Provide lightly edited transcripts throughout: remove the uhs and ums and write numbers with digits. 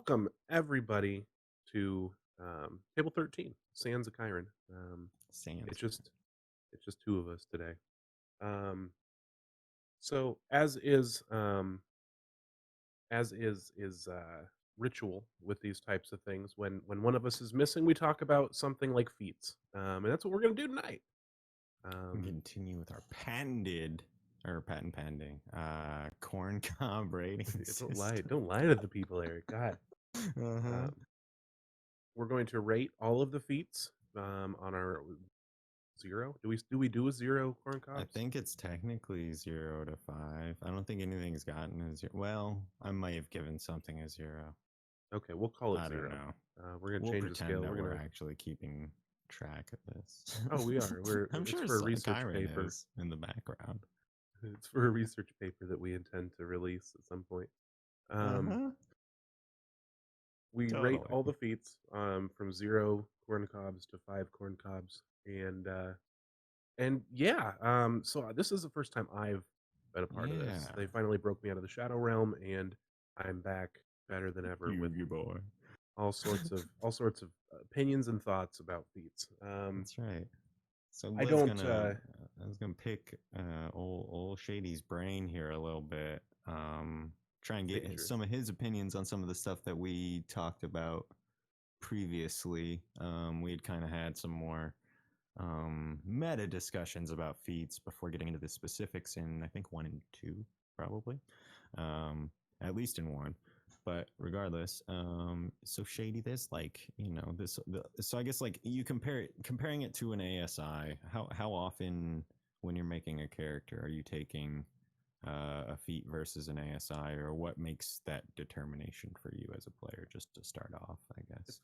Welcome everybody to Table 13, Sands of Chiron. It's Sans. just it's just two of us today. Um, so as is ritual with these types of things, when one of us is missing, we talk about something like feats, and that's what we're gonna do tonight. We Um, continue with our patent pending corn cob rating system. don't lie to the people, Eric. God, Uh-huh. um, we're going to rate all of the feats on our zero. Do we do a zero corn I cobs? think it's technically 0 to 5. I don't think anything's gotten a zero. Well, I might have given something a zero. Okay, we'll call it I don't zero. know. We're gonna We'll change the pretend scale. that We're we're gonna. actually keeping track of this. Oh, we are. We're. I'm It's sure for a research Kyron paper. is in the background. It's for a research paper that we intend to release at some point. Um, Uh-huh. we rate Totally. all the feats from zero corn cobs to five corn cobs, and yeah. So this is the first time I've been a part of this. Yeah. They finally broke me out of the shadow realm, and I'm back better than ever with You boy. all sorts of opinions and thoughts about feats. That's right. So I Glenn's don't. gonna, I was gonna pick old Shady's brain here a little bit. Try and get Danger. some of his opinions on some of the stuff that we talked about previously. We had kind of had some more meta discussions about feats before getting into the specifics in I think 1 and 2 probably, um, at least in 1. But regardless, so Shady, there's like so I guess like you comparing it to an ASI. How often when you're making a character are you taking a feat versus an ASI, or what makes that determination for you as a player? Just to start off, I If guess.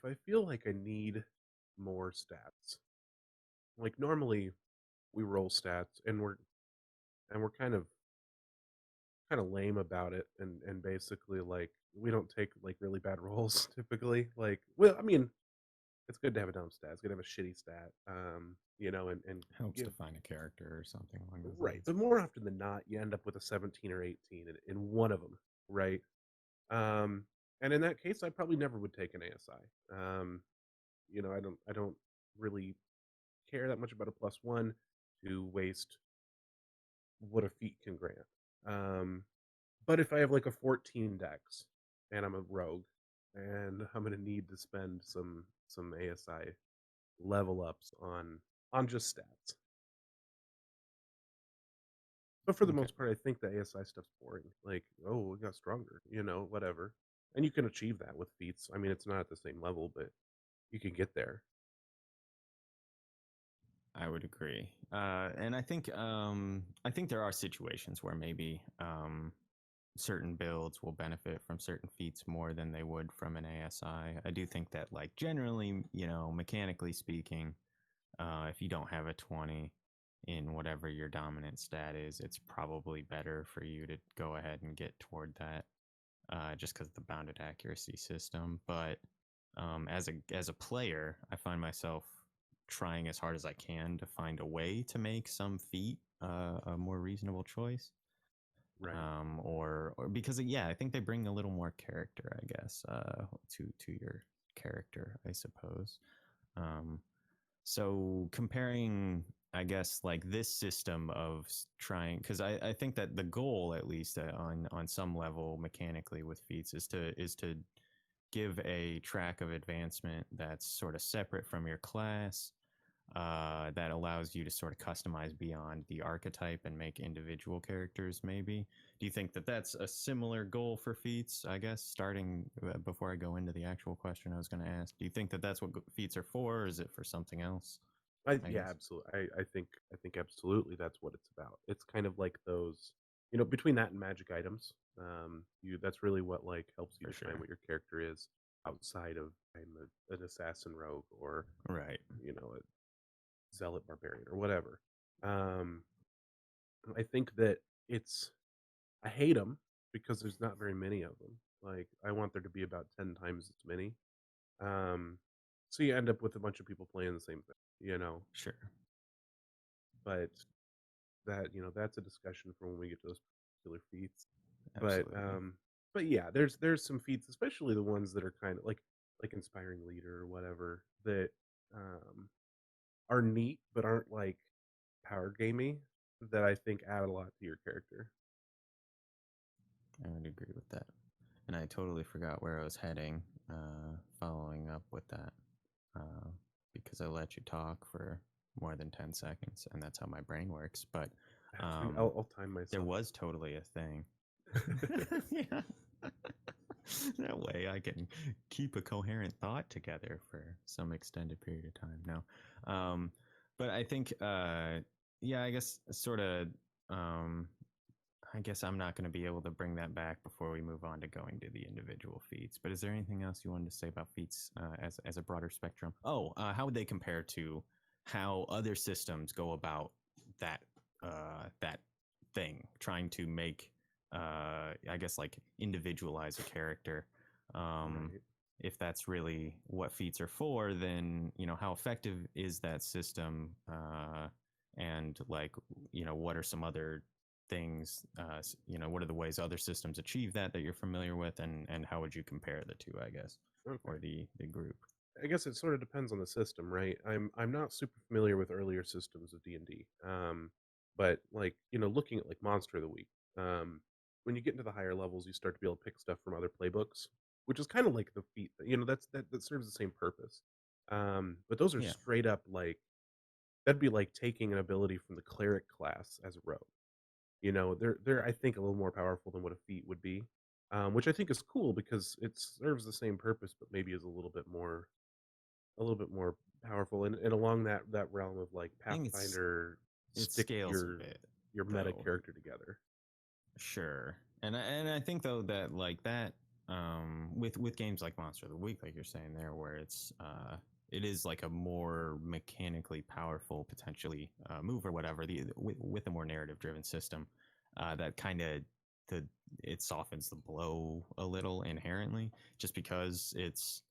I feel like I need more stats, like normally we roll stats and we're kind of lame about it, and basically like we don't take like really bad rolls typically. Like, well, I mean, it's good to have a dumb stat. It's good to have a shitty stat. And Helps give to find a character or something along those right. lines. But more often than not, you end up with a 17 or 18 in one of them, right? Um, and in that case, I probably never would take an ASI. I don't really care that much about a plus one to waste what a feat can grant. Um, but if I have like a 14 dex and I'm a rogue, and I'm gonna need to spend some ASI level ups on just stats. But for the Okay. most part, I think the ASI stuff's boring. Like, oh, we got stronger, whatever. And you can achieve that with feats. I mean, it's not at the same level, but you can get there. I would agree, and I think there are situations where maybe certain builds will benefit from certain feats more than they would from an ASI. I do think that, like generally, mechanically speaking, if you don't have a 20 in whatever your dominant stat is, it's probably better for you to go ahead and get toward that, just because of the bounded accuracy system. But as a player, I find myself trying as hard as I can to find a way to make some feat a more reasonable choice. Right. Or because yeah, I think they bring a little more character, I guess, to your character, I suppose. Um, so comparing, I guess, like this system of trying, because I think that the goal, at least on some level mechanically with feats, is to give a track of advancement that's sort of separate from your class, that allows you to sort of customize beyond the archetype and make individual characters. Maybe do you think that that's a similar goal for feats? I guess starting before I go into the actual question I was going to ask, do you think that that's what feats are for, or is it for something else? I Yeah, guess. absolutely. I think absolutely that's what it's about. It's kind of like those, between that and magic items. That's really what like helps you For define sure. what your character is outside of an assassin rogue or Right. a zealot barbarian or whatever. Um, I think that it's I hate them because there's not very many of them. Like I want there to be about 10 times as many. Um, so you end up with a bunch of people playing the same thing. Sure. But that's a discussion for when we get to those particular feats. But Absolutely. but yeah, there's some feats, especially the ones that are kind of like inspiring leader or whatever that um, are neat but aren't like power gamey that I think add a lot to your character. I would agree with that. And I totally forgot where I was heading, following up with that, uh, because I let you talk for more than 10 seconds, and that's how my brain works. But Fine, um, I'll time there myself. was totally a thing. Yeah. That way I can keep a coherent thought together for some extended period of time. No. But I think, yeah, I guess sort of, um, I guess I'm not going to be able to bring that back before we move on to going to the individual feats. But is there anything else you wanted to say about feats as a broader spectrum? Oh, how would they compare to how other systems go about that that thing, trying to make I guess like individualize a character? Um, Right. if that's really what feats are for, then how effective is that system? And like what are some other things what are the ways other systems achieve that you're familiar with, and how would you compare the two, I guess, Okay. or the group? I guess it sort of depends on the system, right? I'm not super familiar with earlier systems of D&D. But like, looking at like Monster of the Week, when you get into the higher levels, you start to be able to pick stuff from other playbooks, which is kind of like the feat, that serves the same purpose. But those are Yeah, straight up like that'd be like taking an ability from the cleric class as a rogue. They're I think a little more powerful than what a feat would be. Which I think is cool because it serves the same purpose, but maybe is a little bit more powerful and along that realm of like I think Pathfinder it stick scales a bit your meta though. character together. Sure, and I think though that like that with games like Monster of the Week, like you're saying there, where it is like a more mechanically powerful, potentially move or whatever, with a more narrative driven system, that kind of the it softens the blow a little inherently, just because it's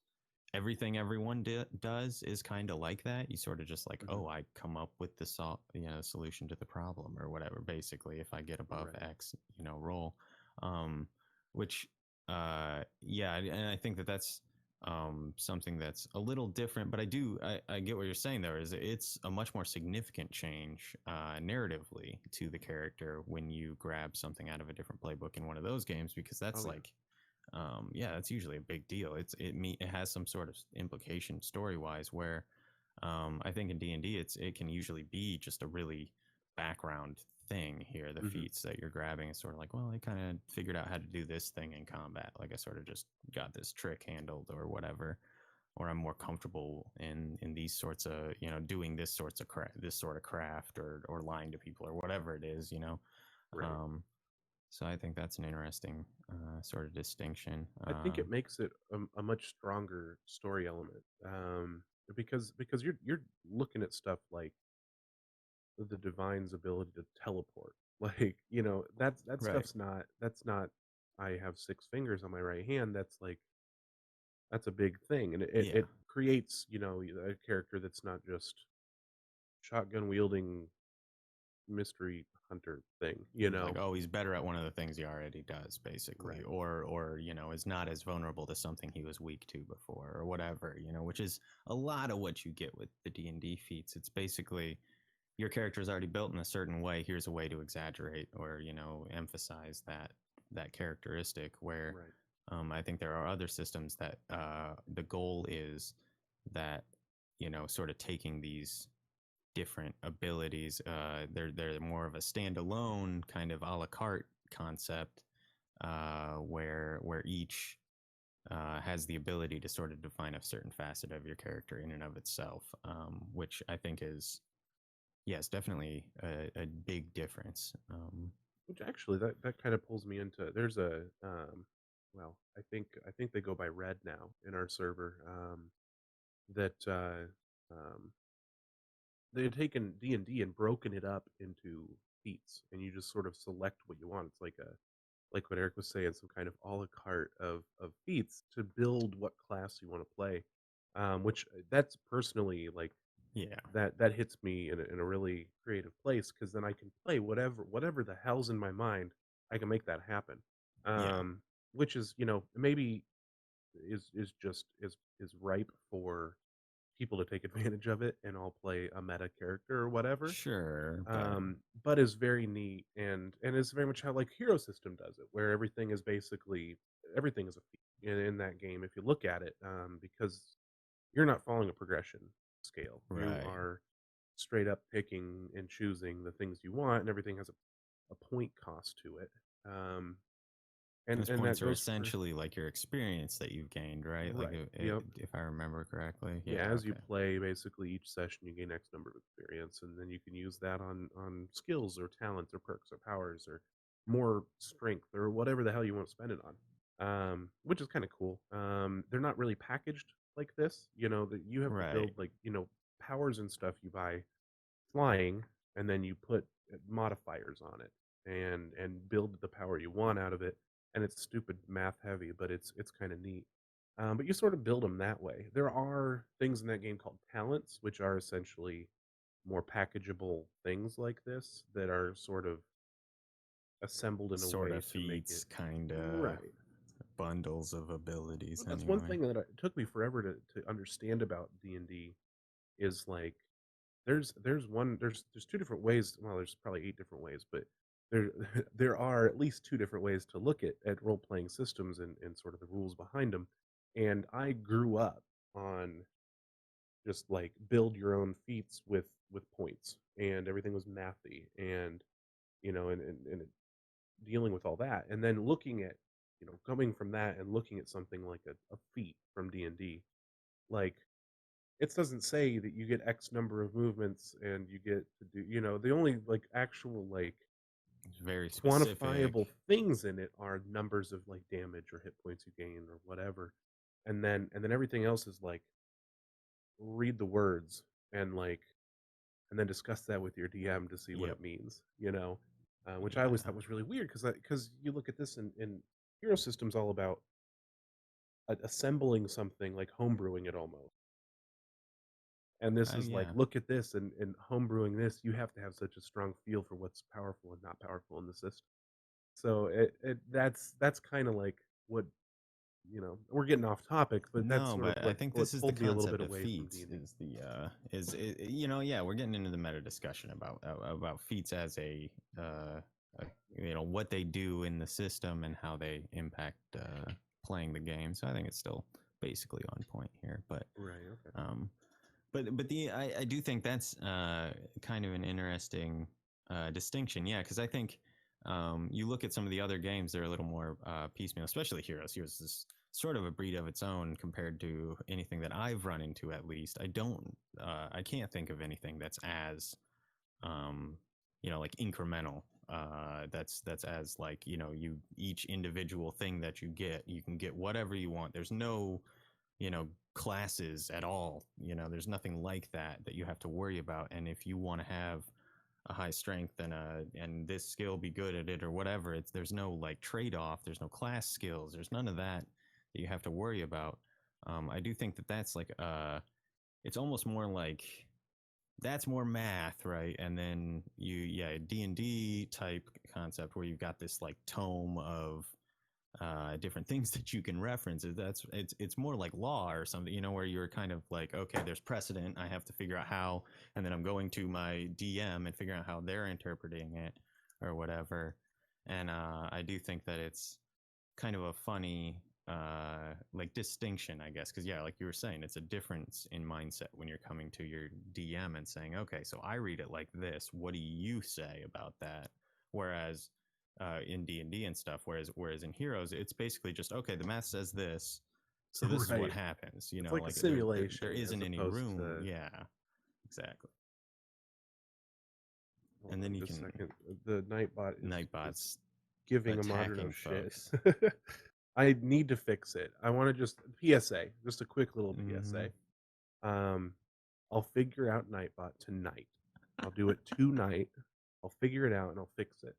everything everyone does is kind of like that. You sort of just like, Hmm. oh, I come up with the solution to the problem or whatever. Basically, if I get above Right. X, roll, um, which, yeah, and I think that that's something that's a little different. But I get what you're saying there. Is it's a much more significant change narratively to the character when you grab something out of a different playbook in one of those games, because that's Oh yeah. like yeah, that's usually a big deal. It has some sort of implication story wise, where I think in D&D it can usually be just a really background thing here. The Hmm. feats that you're grabbing is sort of like, well, I kind of figured out how to do this thing in combat. Like I sort of just got this trick handled or whatever, or I'm more comfortable in these sorts of doing this sort of craft, or lying to people or whatever it is. Right. Um, so I think that's an interesting sort of distinction. I think it makes it a much stronger story element, because you're looking at stuff like the divine's ability to teleport. Like, that Right. stuff's not that's not I have six fingers on my right hand. That's a big thing, and Yeah. it creates, a character that's not just shotgun wielding mystery hunter thing, Like, oh, he's better at one of the things he already does, basically, Right. or is not as vulnerable to something he was weak to before, or whatever, which is a lot of what you get with the D&D feats. It's basically your character is already built in a certain way. Here's a way to exaggerate or emphasize that characteristic. Where Right. I think there are other systems that the goal is that sort of taking these different abilities. They're more of a standalone kind of a la carte concept, where each has the ability to sort of define a certain facet of your character in and of itself, which I think is, yes, definitely a big difference. Which actually that kind of pulls me into there's a well, I think they go by Red now in our server. That they had taken D&D and broken it up into feats, and you just sort of select what you want. It's like what Eric was saying, some kind of a la carte of feats to build what class you want to play. Which that's personally like Yeah, that hits me in a really creative place because then I can play whatever the hell's in my mind. I can make that happen. yeah, Um, which is, maybe is just is ripe for people to take advantage of it and all play a meta character or whatever. Sure, But is very neat and is very much how like Hero System does it, where everything is a feat in that game if you look at it, because you're not following a progression scale. You right. are straight up picking and choosing the things you want, and everything has a point cost to it. Um, Those and that points are goes for essentially like your experience that you've gained, right? Like, right. Yep. if I remember correctly. Yeah, Yeah. as you Okay. play, basically each session you gain X number of experience, and then you can use that on skills or talents or perks or powers or more strength or whatever the hell you want to spend it on. Which is kind of cool. They're not really packaged like this. That you have to Right. build like powers and stuff you buy flying, and then you put modifiers on it and build the power you want out of it. And it's stupid math heavy, but it's kind of neat. But you sort of build them that way. There are things in that game called talents, which are essentially more packageable things like this that are sort of assembled in a Sort way of to make it feats, kind of right. bundles of abilities, But that's one anyway. thing that it took me forever to understand about D&D is like there's two different ways. Well, there's probably eight different ways, but there there are at least two different ways to look at role playing systems and sort of the rules behind them. And I grew up on just like build your own feats with points, and everything was mathy, and dealing with all that, and then looking at coming from that and looking at something like a feat from D&D, like it doesn't say that you get X number of movements and you get to do, the only like actual like It's very quantifiable specific. things in it are numbers of like damage or hit points you gain or whatever. And then everything else is like read the words and like and then discuss that with your DM to see what Yep. it means, which I always Yeah. thought was really weird because you look at this in Hero System's all about assembling something like homebrewing it almost. And this is like, Yeah. look at this and homebrewing this, you have to have such a strong feel for what's powerful and not powerful in the system. So that's kind of like what we're getting off topic, but that's No, sort of but I what think what this is the pulled me a little bit concept of away from feats. D&D. Is the yeah, we're getting into the meta discussion about feats as uh, a what they do in the system and how they impact playing the game. So I think it's still basically on point here, Right. Okay. um, but I do think that's kind of an interesting distinction. Yeah, because I think you look at some of the other games, they're a little more piecemeal, especially Heroes. Heroes is sort of a breed of its own compared to anything that I've run into. At least I can't think of anything that's as um, like incremental. That's as like you each individual thing that you can get whatever you want. There's no classes at all. There's nothing like that you have to worry about. And if you want to have a high strength and this skill be good at it or whatever, there's no like trade off. There's no class skills. There's none of that you have to worry about. I do think that's like it's almost more like that's more math, right? And then D&D type concept where you've got this like tome of different things that you can reference. It's more like law or something, where you're kind of like, okay, there's precedent. I have to figure out how, and then I'm going to my DM and figuring out how they're interpreting it or whatever. And I do think that it's kind of a funny like distinction, I guess, because like you were saying, it's a difference in mindset when you're coming to your DM and saying, okay, so I read it like this. What do you say about that? Whereas in D&D and stuff, whereas in Heroes, it's basically just, okay, the math says this, so this is what Right. happens. It's like a Like there simulation isn't as any opposed room. to. Yeah, exactly. Hold And then on you just a can second. The Nightbot is Nightbots giving a moderno attacking shit. folks. I need to fix it. I want to just PSA, just a quick little Mm-hmm. PSA. I'll figure out Nightbot tonight. I'll do it tonight. I'll figure it out and I'll fix it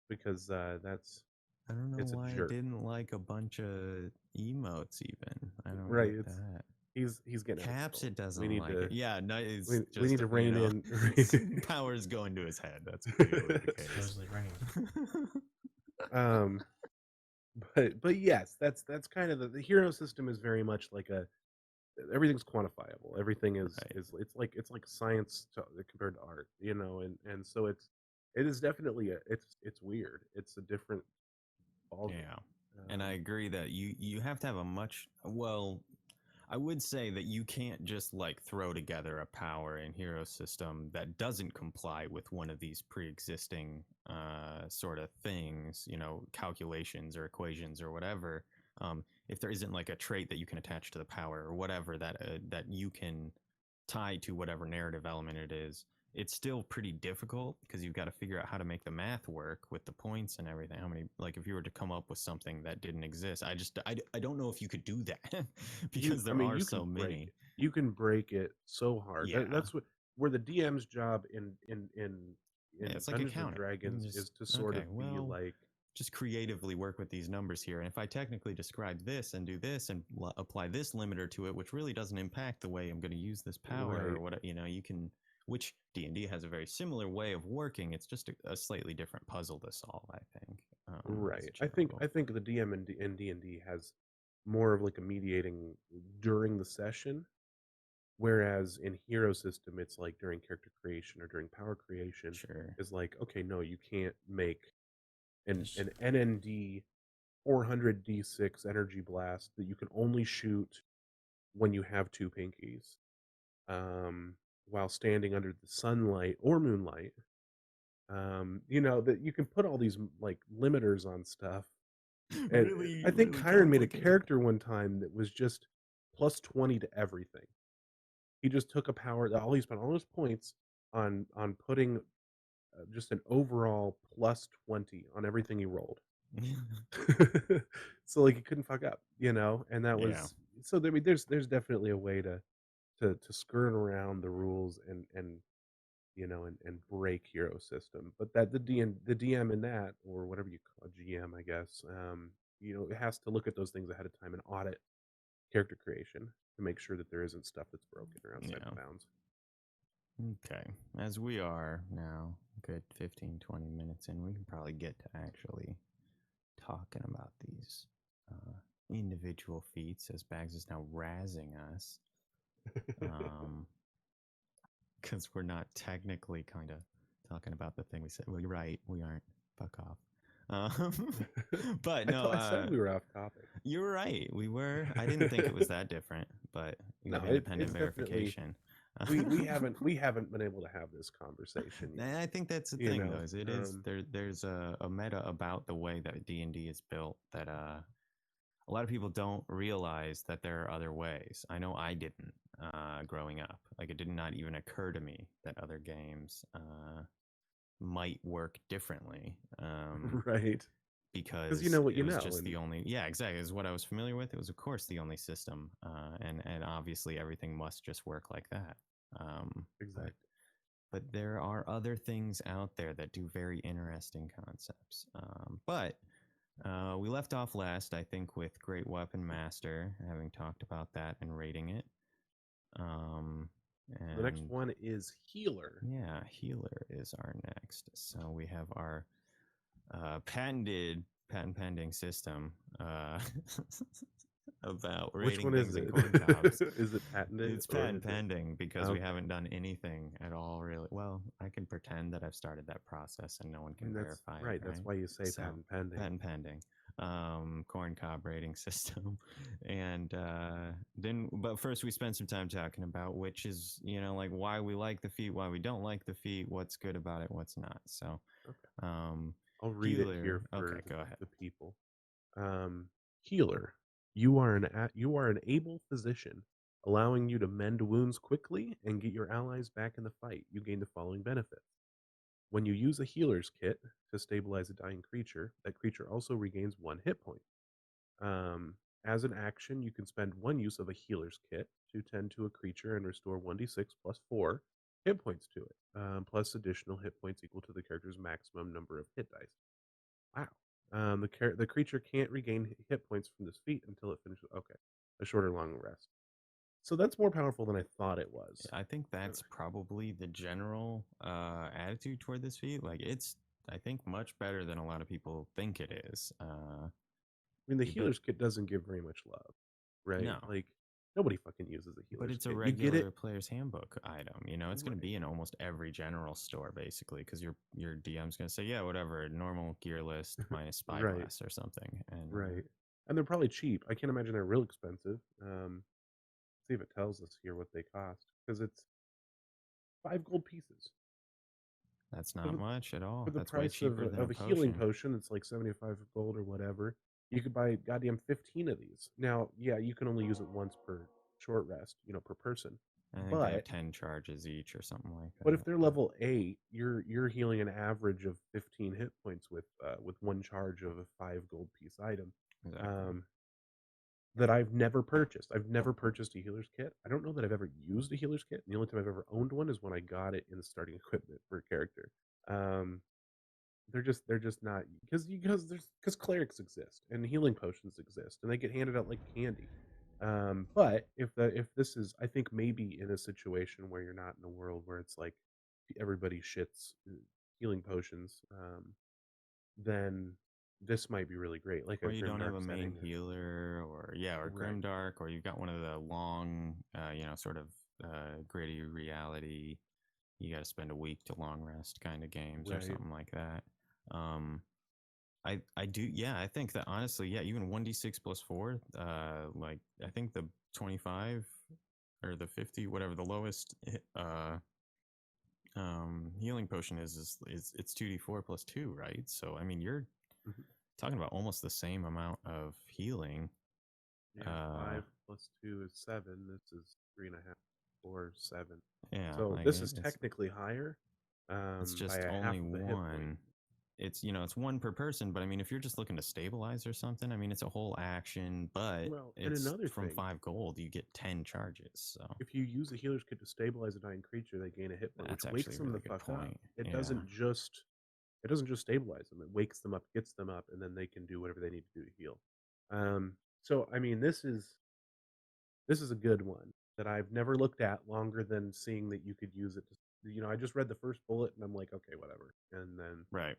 because that's I don't know it's a why I jerk. didn't like a bunch of emotes even. I don't Right. get It's that. he's getting out of Caps, control. it We doesn't need like to it. Yeah, no, it's we just, need to rein in. powers going to his head. That's clearly the case. Supposedly raining. um but yes, that's kind of the hero system is very much like a everything's quantifiable. Everything Right. is it's like science compared to art, you know, and so it is definitely a it's weird. It's a different ballgame. Yeah. And I agree that you have to have a much well, I would say that you can't just like throw together a power and hero system that doesn't comply with one of these pre-existing sort of things, you know, calculations or equations or whatever. If there isn't like a trait that you can attach to the power or whatever that you can tie to whatever narrative element it is, it's still pretty difficult because you've got to figure out how to make the math work with the points and everything. How many, like, if you were to come up with something that didn't exist, I don't know if you could do that You because I there mean, are you can so break many. it. You can break it so hard. Yeah. That's what where the DM's job Yeah, in it's like a Dungeons and counter. You can Dragons just, is to sort okay, of be well, like, just creatively work with these numbers here. And if I technically describe this and do this and apply this limiter to it, which really doesn't impact the way I'm going to use this power or right, what, you know, you can, which D&D has a very similar way of working. It's just a slightly different puzzle to solve, I think, as a right. general rule. I think the DM in D&D has more of like a mediating during the session, whereas in hero system it's like during character creation or during power creation Sure. is like, okay, no, you can't make Just, an NND 400 D6 energy blast that you can only shoot when you have two pinkies, um, while standing under the sunlight or moonlight. You know that you can put all these like limiters on stuff. And really, I think really Kyron made a complicated. character one time that was just plus 20 to everything. He just took a power that all he spent all those points on putting just an overall plus 20 on everything he rolled. So like he couldn't fuck up, you know, and that Yeah. was so. I mean, there's definitely a way to skirt around the rules and you know and break hero system, but that the DM in that or whatever you call a GM, I guess, you know, it has to look at those things ahead of time and audit character creation to make sure that there isn't stuff that's broken or outside Yeah. the bounds. Okay. As we are now, good 15, 20 minutes in, we can probably get to actually talking about these individual feats as Bags is now razzing us. Because we're not technically kind of talking about the thing we said. Well, you're right. We aren't. Fuck off. But I no, thought I said we were off topic. you're right. We were. I didn't think it was that different, but we No, have independent it's definitely verification. we haven't been able to have this conversation yet. I think that's the You thing, know, though. Is it is there? There's a meta about the way that D&D is built that a lot of people don't realize that there are other ways. I know I didn't growing up. Like it did not even occur to me that other games might work differently. right? Because you Because know what it you was know, just and the only, yeah, exactly, is what I was familiar with. It was of course the only system, and obviously everything must just work like that. But exactly. there are other things out there that do very interesting concepts. But we left off last, I think, with Great Weapon Master, having talked about that and rating it. Um, The next and one is healer. yeah, Healer is our next. So we have our patent pending system about Which rating one is things in it? corn cobs. Is it patented It's or patent is it pending because we okay? haven't done anything at all, really. Well, I can pretend that I've started that process and no one I can mean, that's verify it, right. That's right? why you say So, patent pending. patent pending, corn cob rating system, and then. But first, we spent some time talking about which is, you know, like why we like the feat, why we don't like the feat, what's good about it, what's not. So, Okay, um, I'll read it healer. here Okay, for go ahead. the people. Healer, you are an able physician, allowing you to mend wounds quickly and get your allies back in the fight. You gain the following benefits. When you use a healer's kit to stabilize a dying creature, that creature also regains one hit point. Um, as an action, you can spend one use of a healer's kit to tend to a creature and restore 1d6 plus 4 hit points to it, plus additional hit points equal to the character's maximum number of hit dice. Wow. The creature can't regain hit points from this feat until it finishes. Okay, a short or long rest. So that's more powerful than I thought it was. I think Uh, that's probably the general attitude toward this feat. Like it's, I think, much better than a lot of people think it is. mean, the You bet. healer's kit doesn't give very much love, right? No, Like nobody fucking uses a but healer's it's a kit. You get regular it, player's handbook item. You know, it's going to right? be in almost every general store basically, because your DM's going to say, yeah, whatever, normal gear list minus Right, spyglass or something, and right. And they're probably cheap. I can't imagine they're real expensive. See if it tells us here what they cost because it's 5 gold pieces that's for not the much at for all. the That's way price cheaper than a of a healing potion. potion. It's like 75 gold or whatever. You could buy goddamn 15 of these. Now, yeah, you can only use it once per short rest, per person. I think they have But 10 charges each or something like if that. they're But level 8, you're healing an average of 15 hit points with one charge of a 5 gold piece item. exactly. Um, that I've never purchased. I've never purchased a healer's kit. I don't know that I've ever used a healer's kit. The only time I've ever owned one is when I got it in the starting equipment for a character. Um, they're just not because clerics exist and healing potions exist and they get handed out like candy. But if this is, I think maybe in a situation where you're not in a world where it's like everybody shits healing potions, then this might be really great, like a Or you don't have grimdark a main setting. healer, or yeah, or Right, grimdark, or you've got one of the long, sort of gritty reality. You got to spend a week to long rest kind of games or right. something like that. Um, I do, yeah. I think that honestly, yeah, even 1d6 plus 4, like I think the 25 or the 50, whatever the lowest healing potion is it's 2d4 plus 2, right? So I mean, you're Mhm. talking about almost the same amount of healing. Yeah, Uh, 5 plus 2 is 7. This is 3.5, 4, 7. yeah, So like this is technically higher, it's by just a only half of a hit point. one. It's it's one per person, but I mean, if you're just looking to stabilize or something, I mean, it's a whole action, but Well, and it's another from thing, 5 gold, you get 10 charges. So if you use a healer's kit to stabilize a dying creature, they gain a hit point, that's which actually wakes a them really the good fuck up. point. It Yeah, doesn't just it doesn't just stabilize them; it wakes them up, gets them up, and then they can do whatever they need to do to heal. So I mean, this is a good one that I've never looked at longer than seeing that you could use it to, I just read the first bullet and I'm like, okay, whatever. And then right.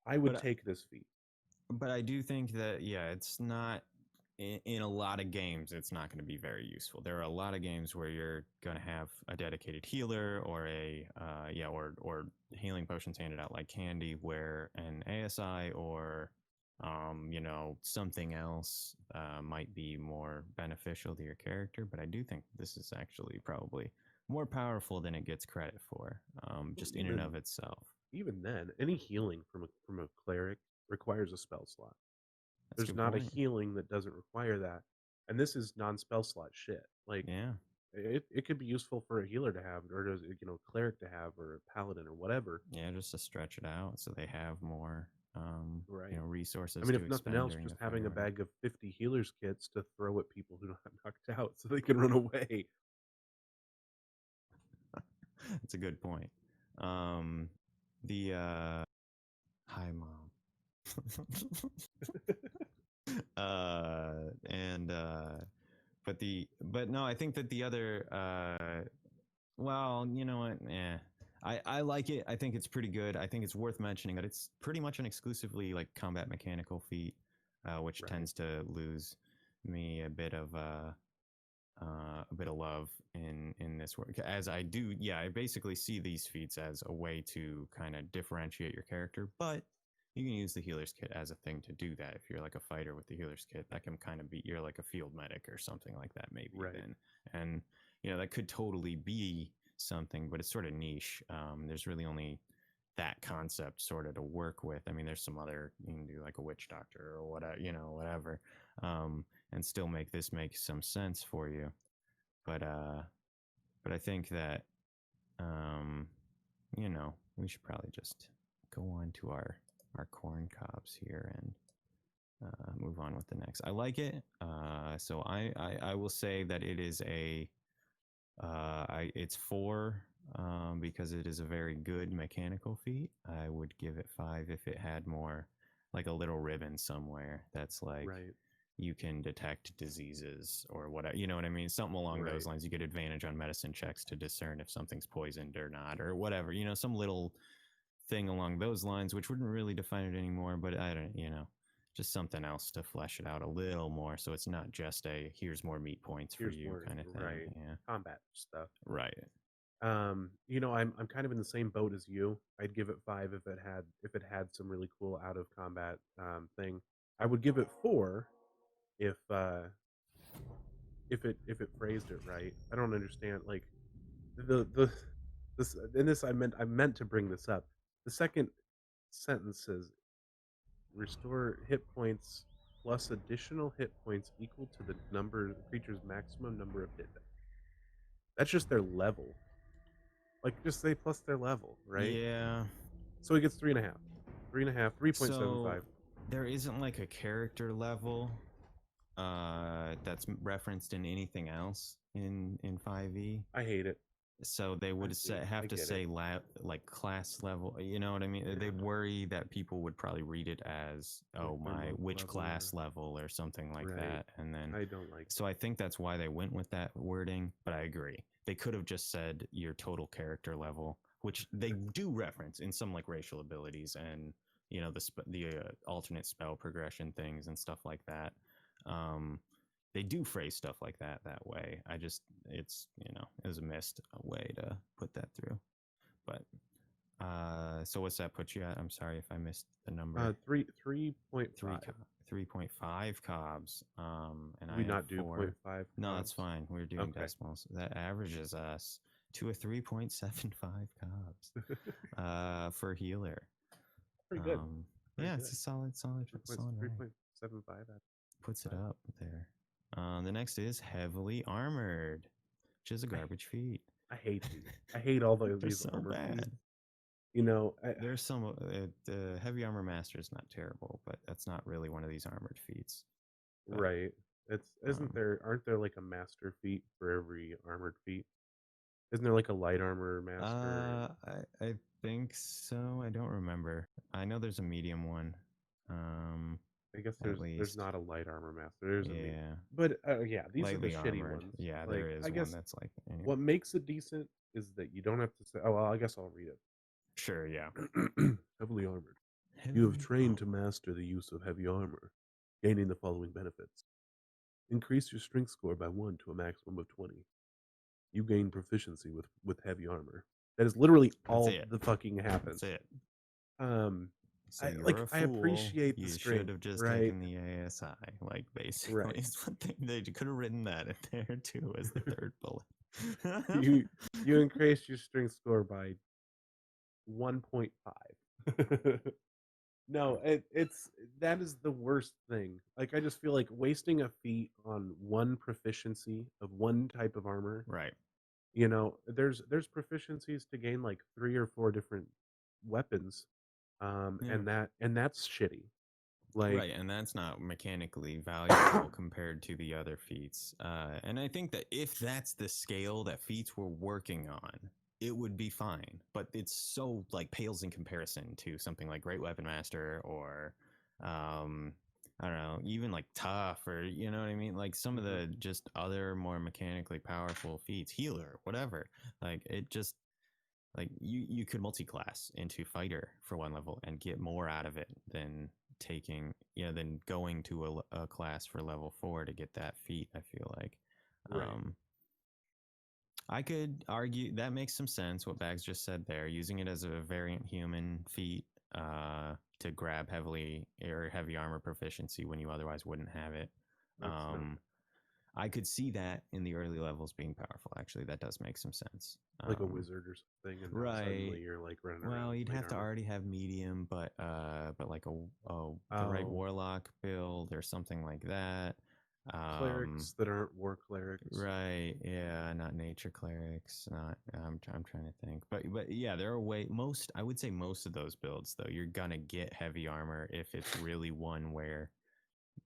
I would But take this feat. but I do think that yeah, it's not in a lot of games. It's not going to be very useful. There are a lot of games where you're going to have a dedicated healer or a or healing potions handed out like candy, where an ASI or something else might be more beneficial to your character. But I do think this is actually probably more powerful than it gets credit for, Well, just in and of itself. even then, any healing from a cleric requires a spell slot. That's a There's good not a point. healing that doesn't require that. And this is non-spell slot shit. Like Yeah. it could be useful for a healer to have, or does cleric to have, or a paladin or whatever. Yeah, just to stretch it out so they have more, Right. I resources mean, to if nothing expend else, during the just fight having or a whatever. bag of 50 healers kits to throw at people who got knocked out so they can run away. That's a good point. The Hi mom. And but no, I think that the other well, you know what? Yeah. I like it. I think it's pretty good. I think it's worth mentioning that it's pretty much an exclusively like combat mechanical feat, which Right. tends to lose me a bit of love in this work, as I do. Yeah, I basically see these feats as a way to kind of differentiate your character, but you can use the healer's kit as a thing to do that. If you're like a fighter with the healer's kit, that can kind of be, you're like a field medic or something like that, maybe Right. then. And that could totally be something, but it's sort of niche. There's really only that concept sort of to work with. I mean, there's some other, you can do like a witch doctor or whatever, whatever, and still make this make some sense for you. But I think that um, we should probably just go on to our corn cobs here and move on with the next. I like it. So I will say that it is it's 4 because it is a very good mechanical feat. I would give it 5 if it had more, like a little ribbon somewhere that's like Right. you can detect diseases or whatever. You know what I mean? Something along those Right. lines. You get advantage on medicine checks to discern if something's poisoned or not, or whatever. Some little thing along those lines, which wouldn't really define it anymore. But I don't, just something else to flesh it out a little more, so it's not just a here's more meat points for Here's you more kind of thing. right Yeah, combat stuff. right. I'm kind of in the same boat as you. I'd give it 5 if it had some really cool out of combat thing. I would give it 4 if if it phrased it right. I don't understand like the this in this I meant to bring this up. The second sentence says restore hit points plus additional hit points equal to the creature's maximum number of hit dice. That's just their level. Like just say plus their level, right? Yeah. So he gets 3.5. 3.5, So 3.75. there isn't like a character level that's referenced in anything else in 5e. I hate it. So they would have I to get it. say like class level. You know what I mean? Yeah. They'd worry that people would probably read it as Like their my monk which level class or level or something like right. that. And then I don't like so I think that's why they went with that wording. But I agree. They could have just said your total character level, which they do reference in some like racial abilities and the alternate spell progression things and stuff like that. They do phrase stuff like that way. It's it was a missed way to put that through. But so what's that put you at? I'm sorry if I missed the number. 3.5. 3.5 cobs. And Did I we have not do 4. 0.5 No, that's cobs? fine. We're doing Okay. decimals. That averages us to a 3.75 cobs for healer. Pretty good. Yeah, it's a solid 3.75. Puts it up there. The next is heavily armored, which is a garbage feat. I hate these. I hate all these so armor bad. feats. You know, there's some. The heavy armor master is not terrible, but that's not really one of these armored feats. But, right. Aren't there like a master feat for every armored feat? Isn't there like a light armor master? I think so. I don't remember. I know there's a medium one. I guess there's least. not a light armor master. There's a Yeah. But yeah, these Lightly are the shitty armored. ones. Yeah, Like there is I one guess that's like anyway. what makes it decent is that you don't have to say. Oh well, I guess I'll read it. Sure. Yeah. Heavily armored. You have trained to master the use of heavy armor, gaining the following benefits: increase your strength score by 1 to a maximum of 20. You gain proficiency with heavy armor. That is literally all the fucking happens. That's it. So I appreciate the you strength. should have just right? taken the ASI, like basically. Right. Is one thing they could have written that in there too as the third bullet. you increase your strength score by 1.5. No, that is the worst thing. Like I just feel like wasting a feat on one proficiency of one type of armor. Right. You know, there's proficiencies to gain like 3 or 4 different weapons. And that's shitty. Like right, and that's not mechanically valuable compared to the other feats. And I think that if that's the scale that feats were working on, it would be fine. But it's so like pales in comparison to something like Great Weapon Master or I don't know, even like tough or you know what I mean? Like some of the just other more mechanically powerful feats, healer, whatever. Like it just like you could multi-class into fighter for one level and get more out of it than than going to a class for level 4 to get that feat. I feel like right. I could argue that makes some sense what Bags just said there, using it as a variant human feat to grab heavy armor proficiency when you otherwise wouldn't have it. I could see that in the early levels being powerful. Actually, that does make some sense. Like a wizard or something, and right. suddenly you're like running around. Well, you'd have to already have medium, but like the right warlock build or something like that. Clerics that aren't war clerics. Right. Yeah, not nature clerics. Not. I'm trying to think, but yeah, there are I would say most of those builds though, you're gonna get heavy armor if it's really one where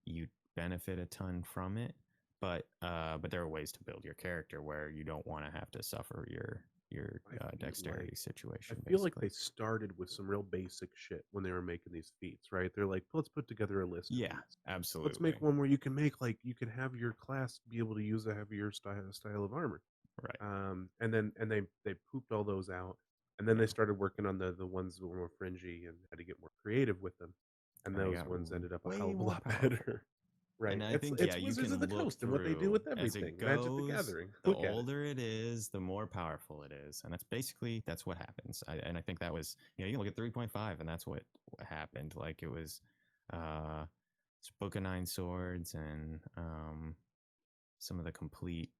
you benefit a ton from it. But there are ways to build your character where you don't want to have to suffer your dexterity situation. I feel like they started with some real basic shit when they were making these feats, right? They're like, let's put together a list. Yeah, of feats. absolutely. Let's make one where you can make you can have your class be able to use a heavier style of armor. Right. And they pooped all those out, and then they started working on the ones that were more fringy and had to get more creative with them. and And they those got ones ended up a hell way of a more lot powerful. better. Right. And I It's think, yeah, it's you Wizards of can the look Coast and what they do through with as it everything. Magic the goes. Gathering. The Look at it. older it is, the more powerful it is, and that's what happens. And I think that was, you can look at 3.5, and that's what happened. Like it was, uh, Book of Nine Swords, and some of the complete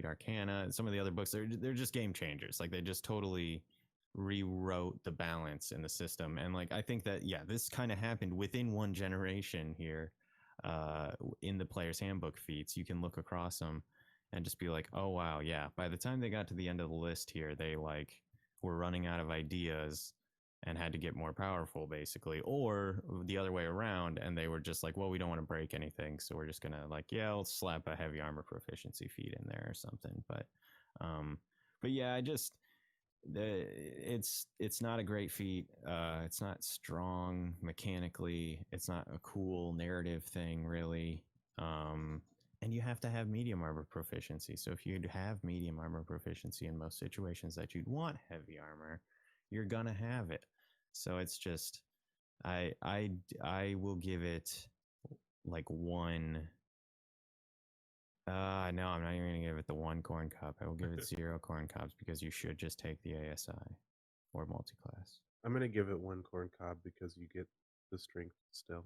Arcana. Some of the other books, they're just game changers. Like they just totally rewrote the balance in the system. And like I think that, yeah, this kind of happened within one generation here. In the player's handbook feats, you can look across them and just be like, oh wow, yeah. By the time they got to the end of the list here, they like were running out of ideas and had to get more powerful, basically, or the other way around, and they were just like, well, we don't want to break anything, so we're just gonna like, yeah, let's slap a heavy armor proficiency feat in there or something. Um, but yeah, I just it's not a great feat. It's not strong mechanically. It's not a cool narrative thing, really. And you have to have medium armor proficiency. So if you have medium armor proficiency in most situations that you'd want heavy armor, you're gonna have it. So it's just I will give it like one. No, I'm not even gonna give it the one corn cup. I will give it 0 corn cups because you should just take the ASI or multi-class. I'm gonna give it one corn cob because you get the strength still.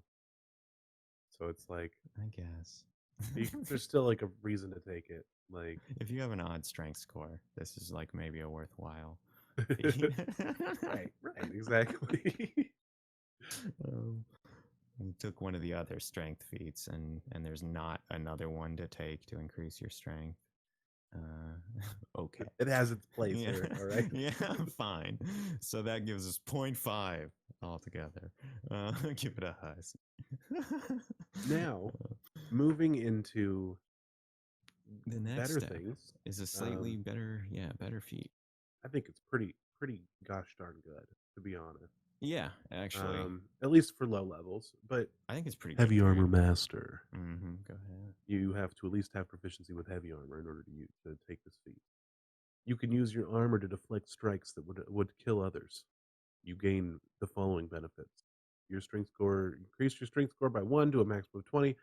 So it's like I guess. there's still like a reason to take it. Like If you have an odd strength score, this is like maybe a worthwhile. right, exactly. um, I took one of the other strength feats, and there's not another one to take to increase your strength. Okay. It has its place Yeah. here, all right? Yeah, fine. So that gives us 0.5 altogether. Give it a hush. Now, moving into The next better step things, is a slightly better feat. I think it's pretty gosh darn good, to be honest. Yeah, actually, At least for low levels. But I think it's pretty good. heavy armor Period. master, Go ahead. you have to at least have proficiency with heavy armor in order to take this feat. You can use your armor to deflect strikes that would kill others. You gain the following benefits: your strength score, increase your strength score by 1 to a maximum of 20.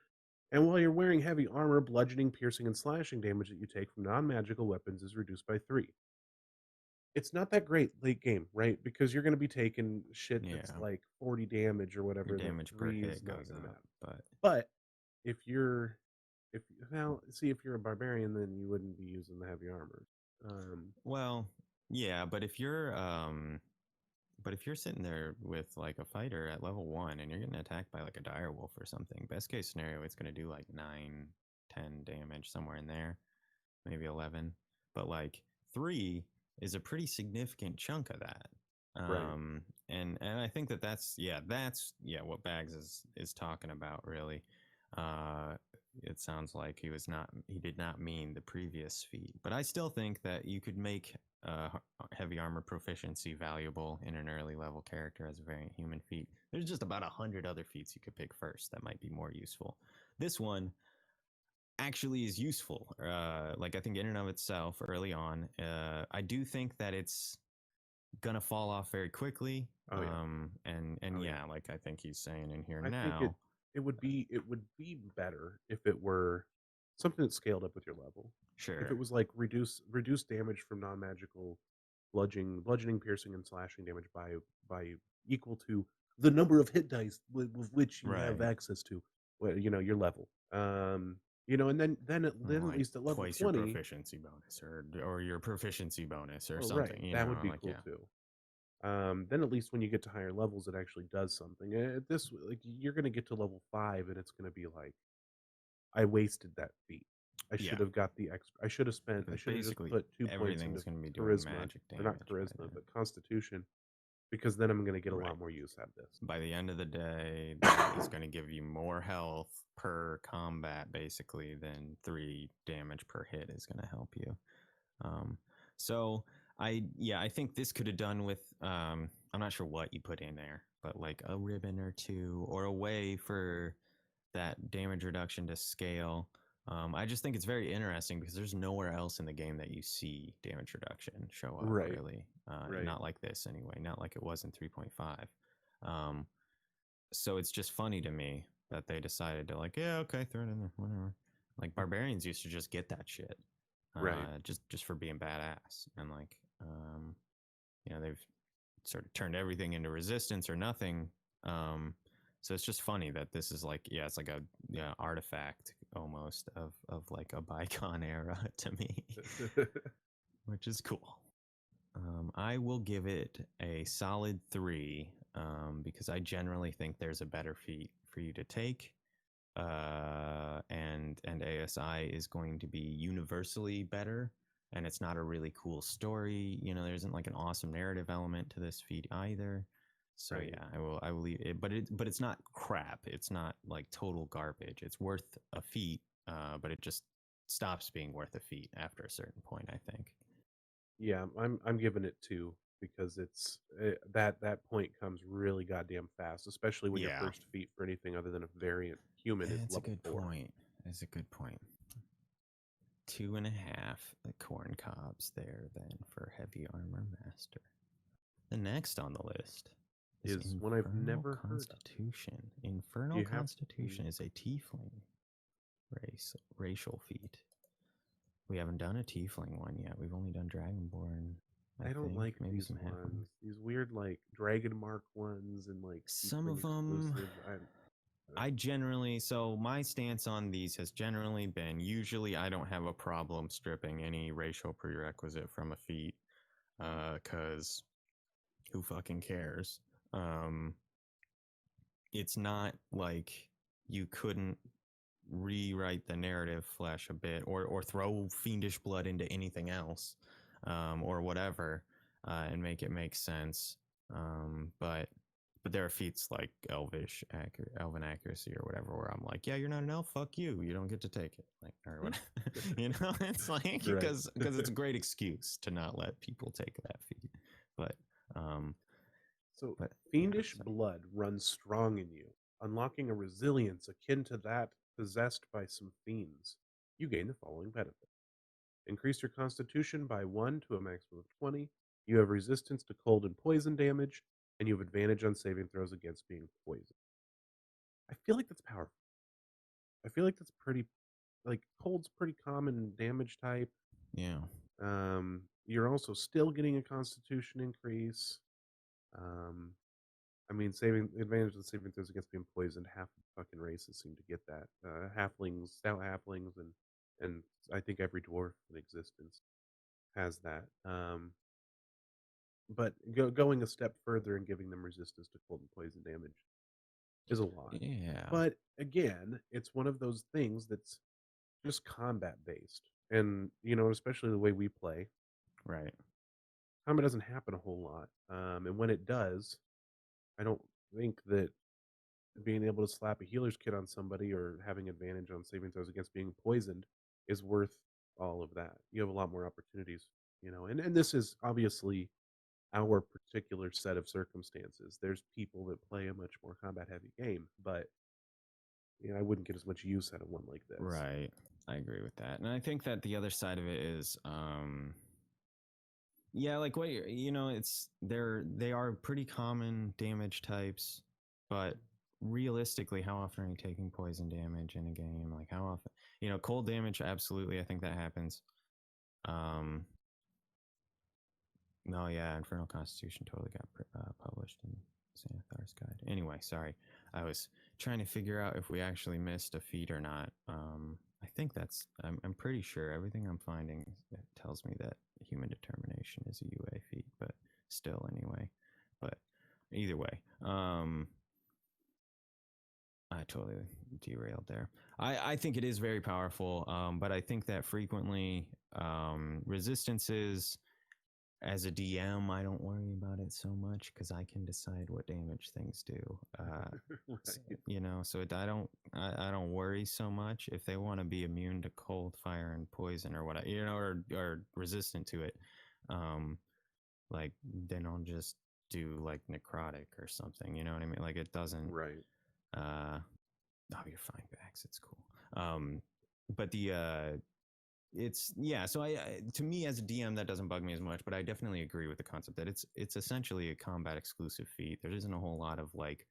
And while you're wearing heavy armor, bludgeoning, piercing, and slashing damage that you take from non-magical weapons is reduced by 3. It's not that great late game, right? Because you're going to be taking shit that's Yeah, like 40 damage or your whatever. That damage per 3 is hit not goes going to up, matter. but But if you're, if well, see, if you're a barbarian, then you wouldn't be using the heavy armor. well, yeah, but if you're sitting there with like a fighter at level 1 and you're getting attacked by like a dire wolf or something, best case scenario, it's going to do like 9, 10 damage, somewhere in there, maybe 11. But like 3 is a pretty significant chunk of that. Right. And I think that's what Bags is talking about, really. It sounds like he did not mean the previous feat, but I still think that you could make heavy armor proficiency valuable in an early level character as a variant human feat. There's just about 100 other feats you could pick first that might be more useful. This one actually is useful. Like I think in and of itself early on, I do think that it's gonna fall off very quickly. Oh yeah. Like I think he's saying in here I think now. it would be better if it were something that scaled up with your level. If it Sure. was like reduce damage from non magical bludgeoning, piercing, and slashing damage by equal to the number of hit dice with which you have Right. access to, well, your level. And then at Like least at level twice your 20, proficiency bonus, or your proficiency bonus or oh right, something. that would be Like cool yeah. too. Then at least when you get to higher levels, it actually does something. This like you're gonna get to level 5, and it's gonna be like I wasted that feat. I Yeah. should have got the extra. I should have spent. I Because should have just basically put 2 points into everything's going to be doing charisma, magic or not damage charisma, but constitution, because then I'm gonna get a right. lot more use out of this. By the end of the day, that is going to give you more health per combat, basically, than 3 damage per hit is going to help you. So I think this could have done with I'm not sure what you put in there, but like a ribbon or two, or a way for that damage reduction to scale. I just think it's very interesting because there's nowhere else in the game that you see damage reduction show up, Right, really. right. Not like this anyway, not like it was in 3.5. Um, so it's just funny to me that they decided to like, yeah, okay, throw it in there, whatever. Like barbarians used to just get that shit, Right. just for being badass, and like, they've sort of turned everything into resistance or nothing. So it's just funny that this is like, yeah, it's like a artifact almost of like a bygone era to me, which is cool. I will give it a solid 3 because I generally think there's a better feat for you to take. And ASI is going to be universally better, and it's not a really cool story. There isn't like an awesome narrative element to this feat either. So Right. yeah, I will leave it, but it's not crap. It's not like total garbage. It's worth a feat, but it just stops being worth a feat after a certain point, I think. Yeah, I'm giving it 2 because it's that point comes really goddamn fast, especially when your Yeah, first feat for anything other than a variant human is it's a level good 4. point. It's a good point. 2.5 corn cobs there then for heavy armor master. The next on the list is Is one I've Infernal never heard of. Constitution. Do Infernal you have Constitution is a tiefling racial feat. We haven't done a tiefling one yet. We've only done Dragonborn, I I don't think. like Maybe these some halflings. ones. These weird like dragon mark ones and like Some tiefling of them, exclusive. I generally, so my stance on these has generally been usually I don't have a problem stripping any racial prerequisite from a feat because who fucking cares? Um, it's not like you couldn't rewrite the narrative flesh a bit or throw Fiendish Blood into anything else or whatever and make it make sense. But there are feats like elven accuracy or whatever where I'm like, yeah, you're not an elf, fuck you, you don't get to take it, like, or what. It's like Right. because it's a great excuse to not let people take that feat. But So but yeah, fiendish so, blood runs strong in you, unlocking a resilience akin to that possessed by some fiends. You gain the following benefit. Increase your constitution by 1 to a maximum of 20. You have resistance to cold and poison damage, and you have advantage on saving throws against being poisoned. I feel like that's powerful. I feel like that's pretty like cold's pretty common damage type. yeah. You're also still getting a constitution increase. Um, I mean, saving advantage of the saving throws against being poisoned. Half of fucking races seem to get that. Halflings, stout halflings, and I think every dwarf in existence has that. But going a step further and giving them resistance to cold and poison damage is a lot. Yeah. But again, it's one of those things that's just combat based, and especially the way we play, Right. combat doesn't happen a whole lot. And when it does, I don't think that being able to slap a healer's kit on somebody or having advantage on saving throws against being poisoned is worth all of that. You have a lot more opportunities, and this is obviously our particular set of circumstances. There's people that play a much more combat heavy game, but I wouldn't get as much use out of one like this. Right. I agree with that. And I think that the other side of it is yeah, like what they are pretty common damage types, but realistically, how often are you taking poison damage in a game? Like how often? Cold damage, absolutely, I think that happens. Um no, yeah, Infernal Constitution totally got published in Xanathar's Guide. Anyway, sorry. I was trying to figure out if we actually missed a feat or not. I think I'm pretty sure everything I'm finding tells me that Human Determination is a UA feat, but still anyway. But either way, I totally derailed there. I think it is very powerful, but I think that frequently resistances as a DM, I don't worry about it so much because I can decide what damage things do. Right. So I don't worry so much if they want to be immune to cold, fire, and poison or whatever, or resistant to it. Like then I'll just do like necrotic or something. You know what I mean? Like it doesn't. Right. Oh, you're fine, Bax. It's cool. But it's yeah. So to me as a DM that doesn't bug me as much, but I definitely agree with the concept that it's essentially a combat exclusive feat. There isn't a whole lot of like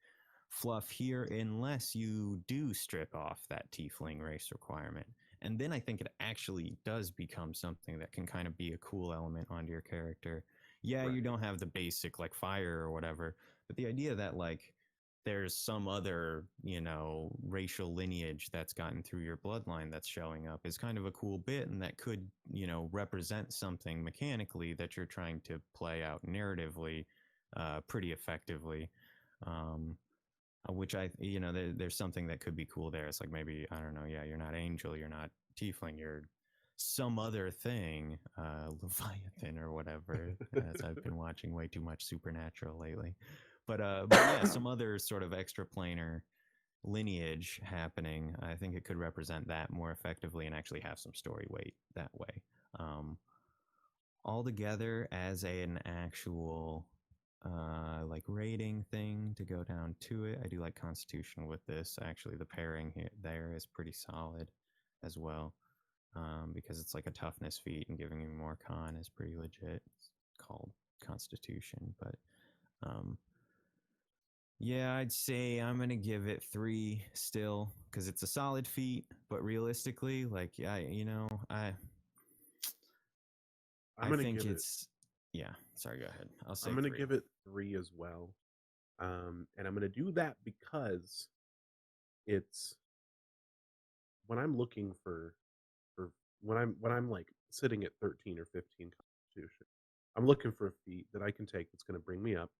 fluff here unless you do strip off that tiefling race requirement. And then I think it actually does become something that can kind of be a cool element onto your character. Yeah, you Right. don't have the basic like fire or whatever, but the idea that like there's some other, racial lineage that's gotten through your bloodline that's showing up is kind of a cool bit, and that could, represent something mechanically that you're trying to play out narratively pretty effectively. Um, which there's something that could be cool there. It's like maybe, I don't know, yeah, you're not angel, you're not tiefling, you're some other thing, Leviathan or whatever, as I've been watching way too much Supernatural lately. But yeah, some other sort of extraplanar lineage happening. I think it could represent that more effectively and actually have some story weight that way. Altogether, as an actual like rating thing to go down to it, I do like Constitution with this. Actually, the pairing here there is pretty solid as well, because it's like a toughness feat, and giving you more con is pretty legit. It's called Constitution, but yeah, I'd say I'm gonna give it 3 still because it's a solid feat, but realistically, like I'm I gonna think give it. it's yeah. Sorry, go ahead. I'll say I'm gonna 3. give it 3 as well. And I'm gonna do that because it's when I'm looking for when I'm like sitting at 13 or 15 Constitution, I'm looking for a feat that I can take that's gonna bring me up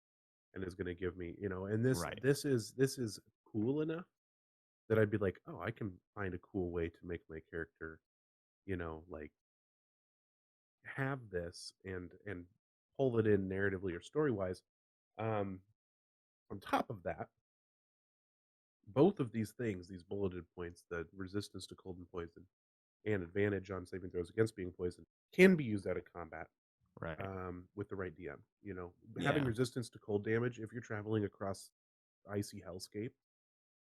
and is gonna give me, and this Right. this is cool enough that I'd be like, oh, I can find a cool way to make my character, like have this and pull it in narratively or story wise. Um, on top of that, both of these things, these bulleted points, the resistance to cold and poison and advantage on saving throws against being poisoned, can be used out of combat Right. with the right DM. Having Yeah. resistance to cold damage if you're traveling across icy hellscape,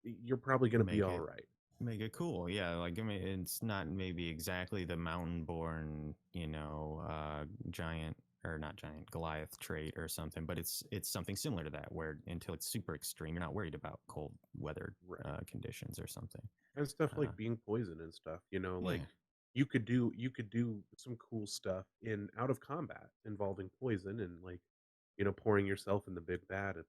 you're probably going to be Make all it right. make it cool. Yeah, like I mean, it's not maybe exactly the mountain born, giant or not giant Goliath trait or something, but it's something similar to that where until it's super extreme, you're not worried about cold weather Right. conditions or something. And stuff Uh, like being poisoned and stuff, yeah. like you could do some cool stuff in out of combat involving poison and like, pouring yourself in the big bad and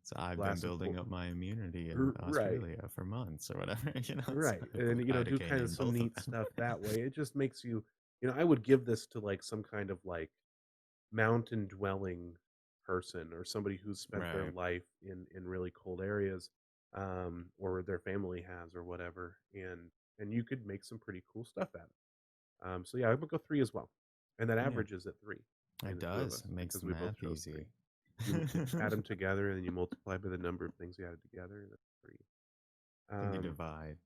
So I've been glass of building cold. up my immunity in Right. Australia for months or whatever. So Right. And I do decay kind of in some both of neat them. stuff that way. It just makes you, I would give this to like some kind of like mountain dwelling person or somebody who's spent their Right. life in really cold areas, or their family has or whatever, and you could make some pretty cool stuff at it. So yeah, I would go 3 as well, and that Yeah. averages at 3 between It the two of does. us It makes because the we both math chose 3. easy. You add them together and then you multiply by the number of things you added together, and that's 3. Then you Um, divide,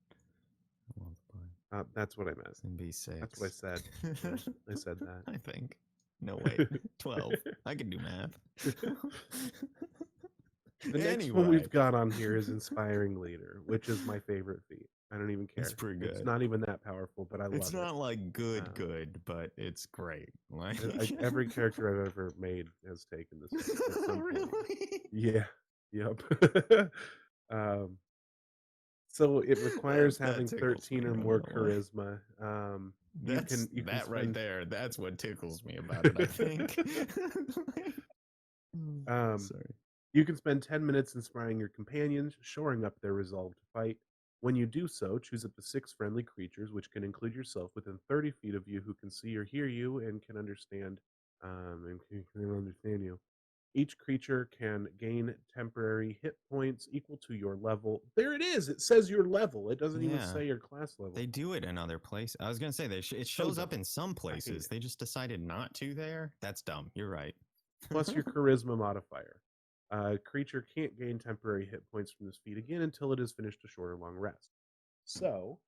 multiply, that's what I meant. and be That's what I 6. said. I said that. I think. No, wait. 12. I can do math. The next one Anyway, we've got on here is Inspiring Leader, which is my favorite feat. I don't even it's care. pretty It's good. not even that powerful, but I It's love it. not like good, Um, good, but it's great. Like, every character I've ever made has taken this feat at some point. really? Yeah. Yep. um, so it requires That having tickles 13 me. or I'm more not gonna lie. charisma. You can That right spend there. That's what tickles me about it, I think. um Sorry. You can spend 10 minutes inspiring your companions, shoring up their resolve to fight. When you do so, choose up to 6 friendly creatures, which can include yourself, within 30 feet of you who can see or hear you and can understand and can understand you. Each creature can gain temporary hit points equal to your level. There it is. It says your level. It doesn't even Yeah. say your class level. They do it in other places. I was gonna say it So shows up dumb. in some I hate places. it. They just decided not to there. That's dumb. You're right. Plus your charisma modifier. Creature can't gain temporary hit points from this feat again until it has finished a short or long rest. So,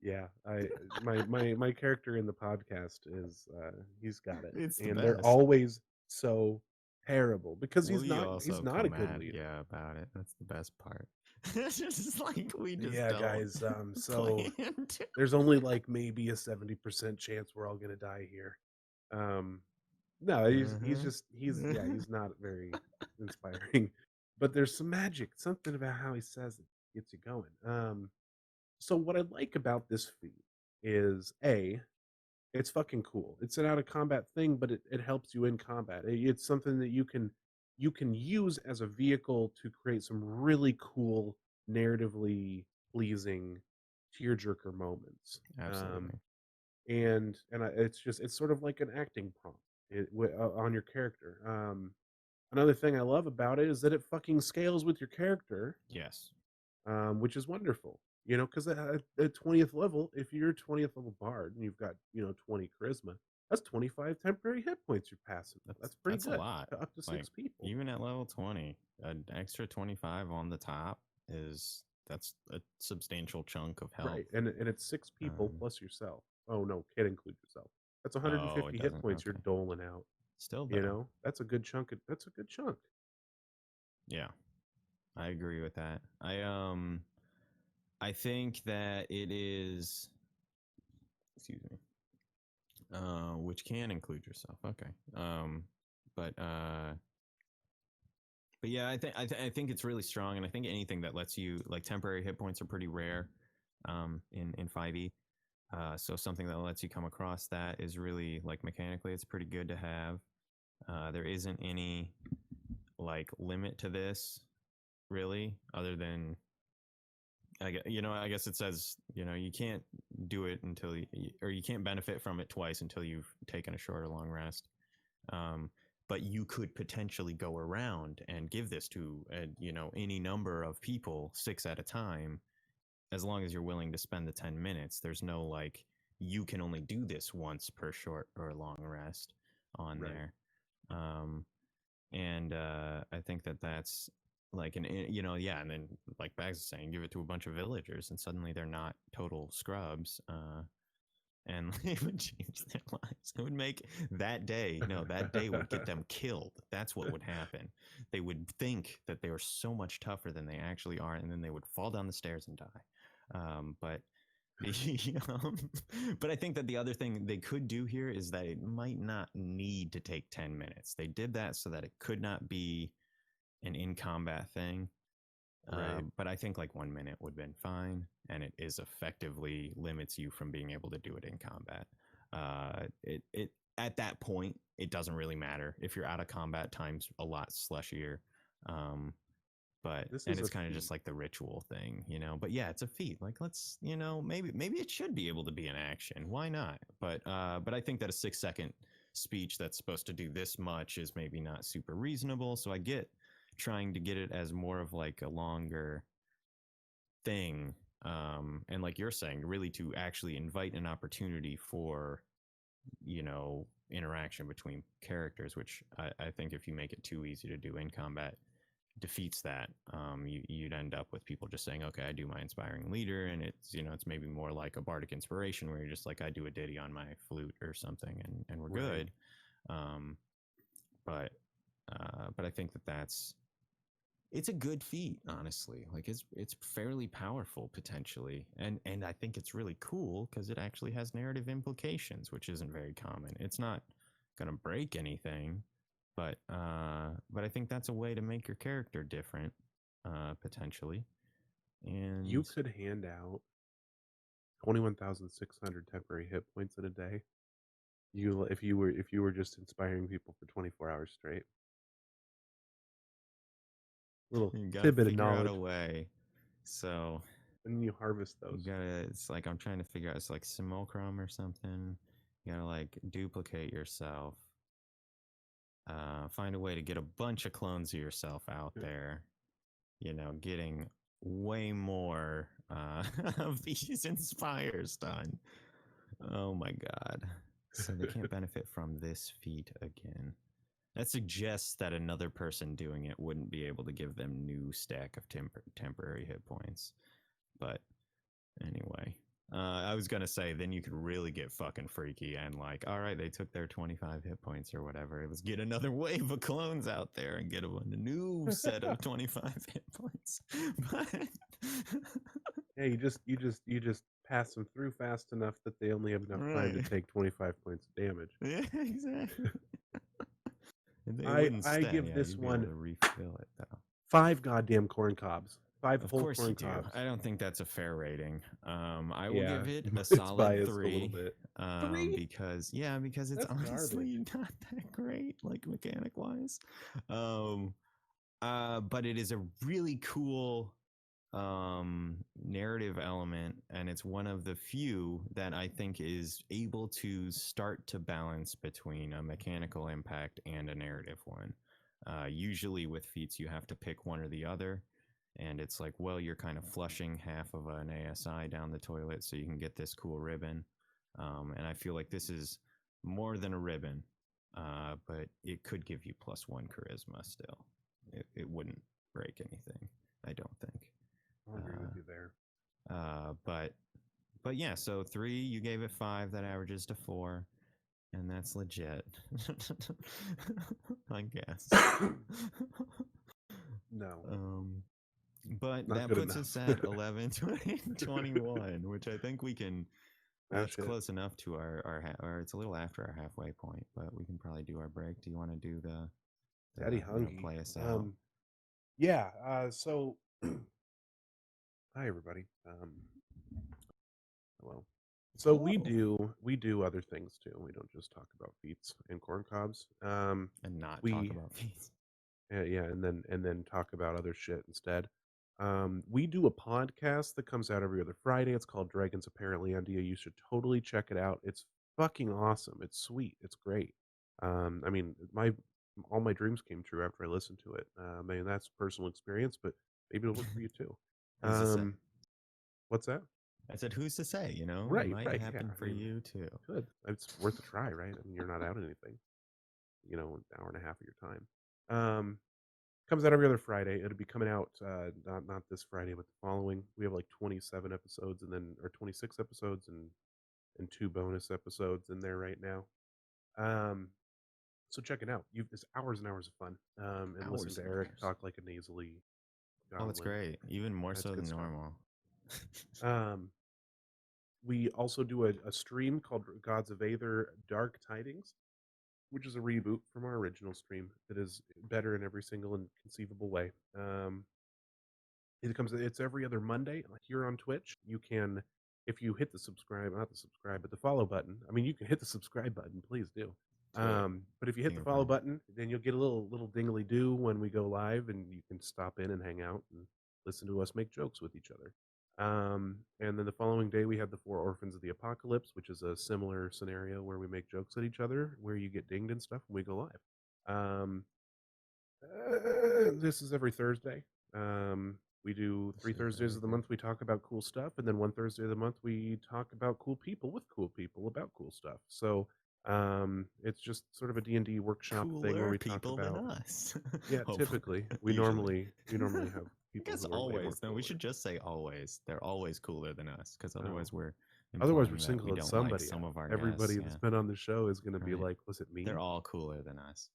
yeah, my character in the podcast is he's got it, It's the and they're best. always so terrible because Well, you he's also not a come good at leader. about it. That's the best part. It's just like we just Yeah, don't guys. So plan to. there's only like maybe a 70% chance we're all gonna die here. Um, No, Uh-huh. he's not very inspiring. But there's some magic, something about how he says it gets you going. So what I like about this feat is it's fucking cool. It's an out of combat thing, but it helps you in combat. It's something that you can use as a vehicle to create some really cool, narratively pleasing tearjerker moments. Absolutely. It's sort of like an acting prompt on your character. Another thing I love about it is that it fucking scales with your character, Yes. which is wonderful. You know, because at 20th level, if you're a 20th level bard and you've got 20 charisma, that's 25 temporary hit points you're passing. That's pretty That's a good lot. to up to Like 6 people. even at level 20, an extra 25 on the top that's a substantial chunk of help. Right, and it's 6 people Um, plus yourself. Oh no, can't include yourself. That's oh, it 150 hit doesn't. points you're Okay. doling out. Still though. That's a good chunk. That's a good chunk. Yeah. I agree with that. I think that it is, excuse me, which can include yourself. Okay. But uh but yeah, I think it's really strong, and I think anything that lets you, like, temporary hit points are pretty rare in 5e. So something that lets you come across that is really, like, mechanically it's pretty good to have. There isn't any like limit to this really, other than I guess it says, you can't do it until or you can't benefit from it twice until you've taken a short or long rest. Um, but you could potentially go around and give this to any number of people, 6 at a time, as long as you're willing to spend the 10 minutes. There's no like you can only do this once per short or long rest on Right. there. Um, and I think that that's like yeah, and then like Bags is saying, give it to a bunch of villagers and suddenly they're not total scrubs. And it would change their lives. It would make that day, no, that day would get them killed. That's what would happen. They would think that they were so much tougher than they actually are, and then they would fall down the stairs and die. But but I think that the other thing they could do here is that it might not need to take 10 minutes. They did that so that it could not be an in combat thing. Right. But I think like 1 minute would have been fine, and it is effectively limits you from being able to do it in combat. It at that point it doesn't really matter if you're out of combat. Time's a lot slushier. Um, This and is a it's kind of feat. just like the ritual thing, But yeah, it's a feat. Like, let's maybe it should be able to be an action. Why not? But I think that a 6 second speech that's supposed to do this much is maybe not super reasonable. So I get trying to get it as more of like a longer thing, and like you're saying, really to actually invite an opportunity for interaction between characters, which I think if you make it too easy to do in combat, defeats that. You'd end up with people just saying, okay, I do my inspiring leader, and it's maybe more like a bardic inspiration where you're just like, I do a ditty on my flute or something, and we're Right. good. um, but but I think it's a good feat, honestly. Like, it's fairly powerful potentially, and I think it's really cool because it actually has narrative implications, which isn't very common. It's not gonna break anything, but I think that's a way to make your character different, potentially. You And could hand out 21,600 temporary hit points in a day. If you were just inspiring people for 24 hours straight. Little you gotta tidbit of figure out a knowledge, way. So and then you harvest you those. gotta. It's like I'm trying to figure out. It's like simulacrum or something. You gotta like duplicate yourself. Find a way to get a bunch of clones of yourself out there. Getting way more of these inspires done. Oh my god. So they can't benefit from this feat again. That suggests that another person doing it wouldn't be able to give them new stack of temporary hit points. But anyway, I was gonna say then you could really get fucking freaky and like, all right, they took their 25 hit points or whatever. Let's get another wave of clones out there and get a new set of 25 hit points. But Yeah, you just pass them through fast enough that they only have enough time to right, take 25 points of damage. yeah, exactly. They wouldn't I stay. give Yeah, this you'd be able one to refill it though. 5 goddamn corn cobs. 5 Of whole course you corn do. cobs. I don't think that's a fair rating. I will Yeah, give it a it's solid biased a little 3. bit. 3? Because it's That's honestly garbage. not that great, like mechanic wise. Um, but it is a really cool narrative element, and it's one of the few that I think is able to start to balance between a mechanical impact and a narrative one. Usually with feats, you have to pick one or the other, and it's like, well, you're kind of flushing half of an ASI down the toilet so you can get this cool ribbon. And I feel like this is more than a ribbon, but it could give you +1 charisma still. It wouldn't break anything, I don't think. I'll agree with you there. But yeah, so 3, you gave it 5, that averages to 4, and that's legit. I guess. No. But Not that good puts enough. us at 11, 20, 21, which I think we can. That's shit. close enough to or it's a little after our halfway point, but we can probably do our break. Do you want to do the Daddy hungry. play us out? Yeah. So, hi everybody. Hello. So we do other things too. We don't just talk about feats and corn cobs. And not talk about feats. Yeah, and then talk about other shit instead. We do a podcast that comes out every other Friday. It's called Dragons Apparently India. You should totally check it out. It's fucking awesome. It's sweet. It's great. I mean, all my dreams came true after I listened to it. I mean, that's personal experience, but maybe it'll work for you too. Who's to say? What's that? I said, who's to say? It Right, might right. happen Yeah, for you too. Good. It's worth a try, right? I mean, you're not out anything. An hour and a half of your time. Comes out every other Friday. It'll be coming out not this Friday, but the following. We have like 27 episodes, and then or 26 episodes, and 2 bonus episodes in there right now. So check it out. It's hours and hours of fun. And listen to Eric talk like a nasally. Oh, that's great. Even more so than normal. We also do a stream called Gods of Aether Dark Tidings, which is a reboot from our original stream that is better in every single inconceivable way. It's every other Monday here on Twitch. You can, if you hit not the follow button. I mean, you can hit the subscribe button, please do. But if you hit the follow button, then you'll get a little dingly do when we go live, and you can stop in and hang out and listen to us make jokes with each other. And then the following day we have the 4 Orphans of the Apocalypse, which is a similar scenario where we make jokes at each other, where you get dinged and stuff when we go live. This is every Thursday. We do 3 Thursdays of the month. We talk about cool stuff, and then 1 Thursday of the month we talk about cool people with cool people about cool stuff. So it's just sort of a D&D workshop thing where we talk about than us. Yeah, typically we normally have people. I guess always. No, we should just say always. They're always cooler than us, because otherwise we're single as somebody. Some of our everybody guests, that's been on the show is going to be like, was it me? They're all cooler than us.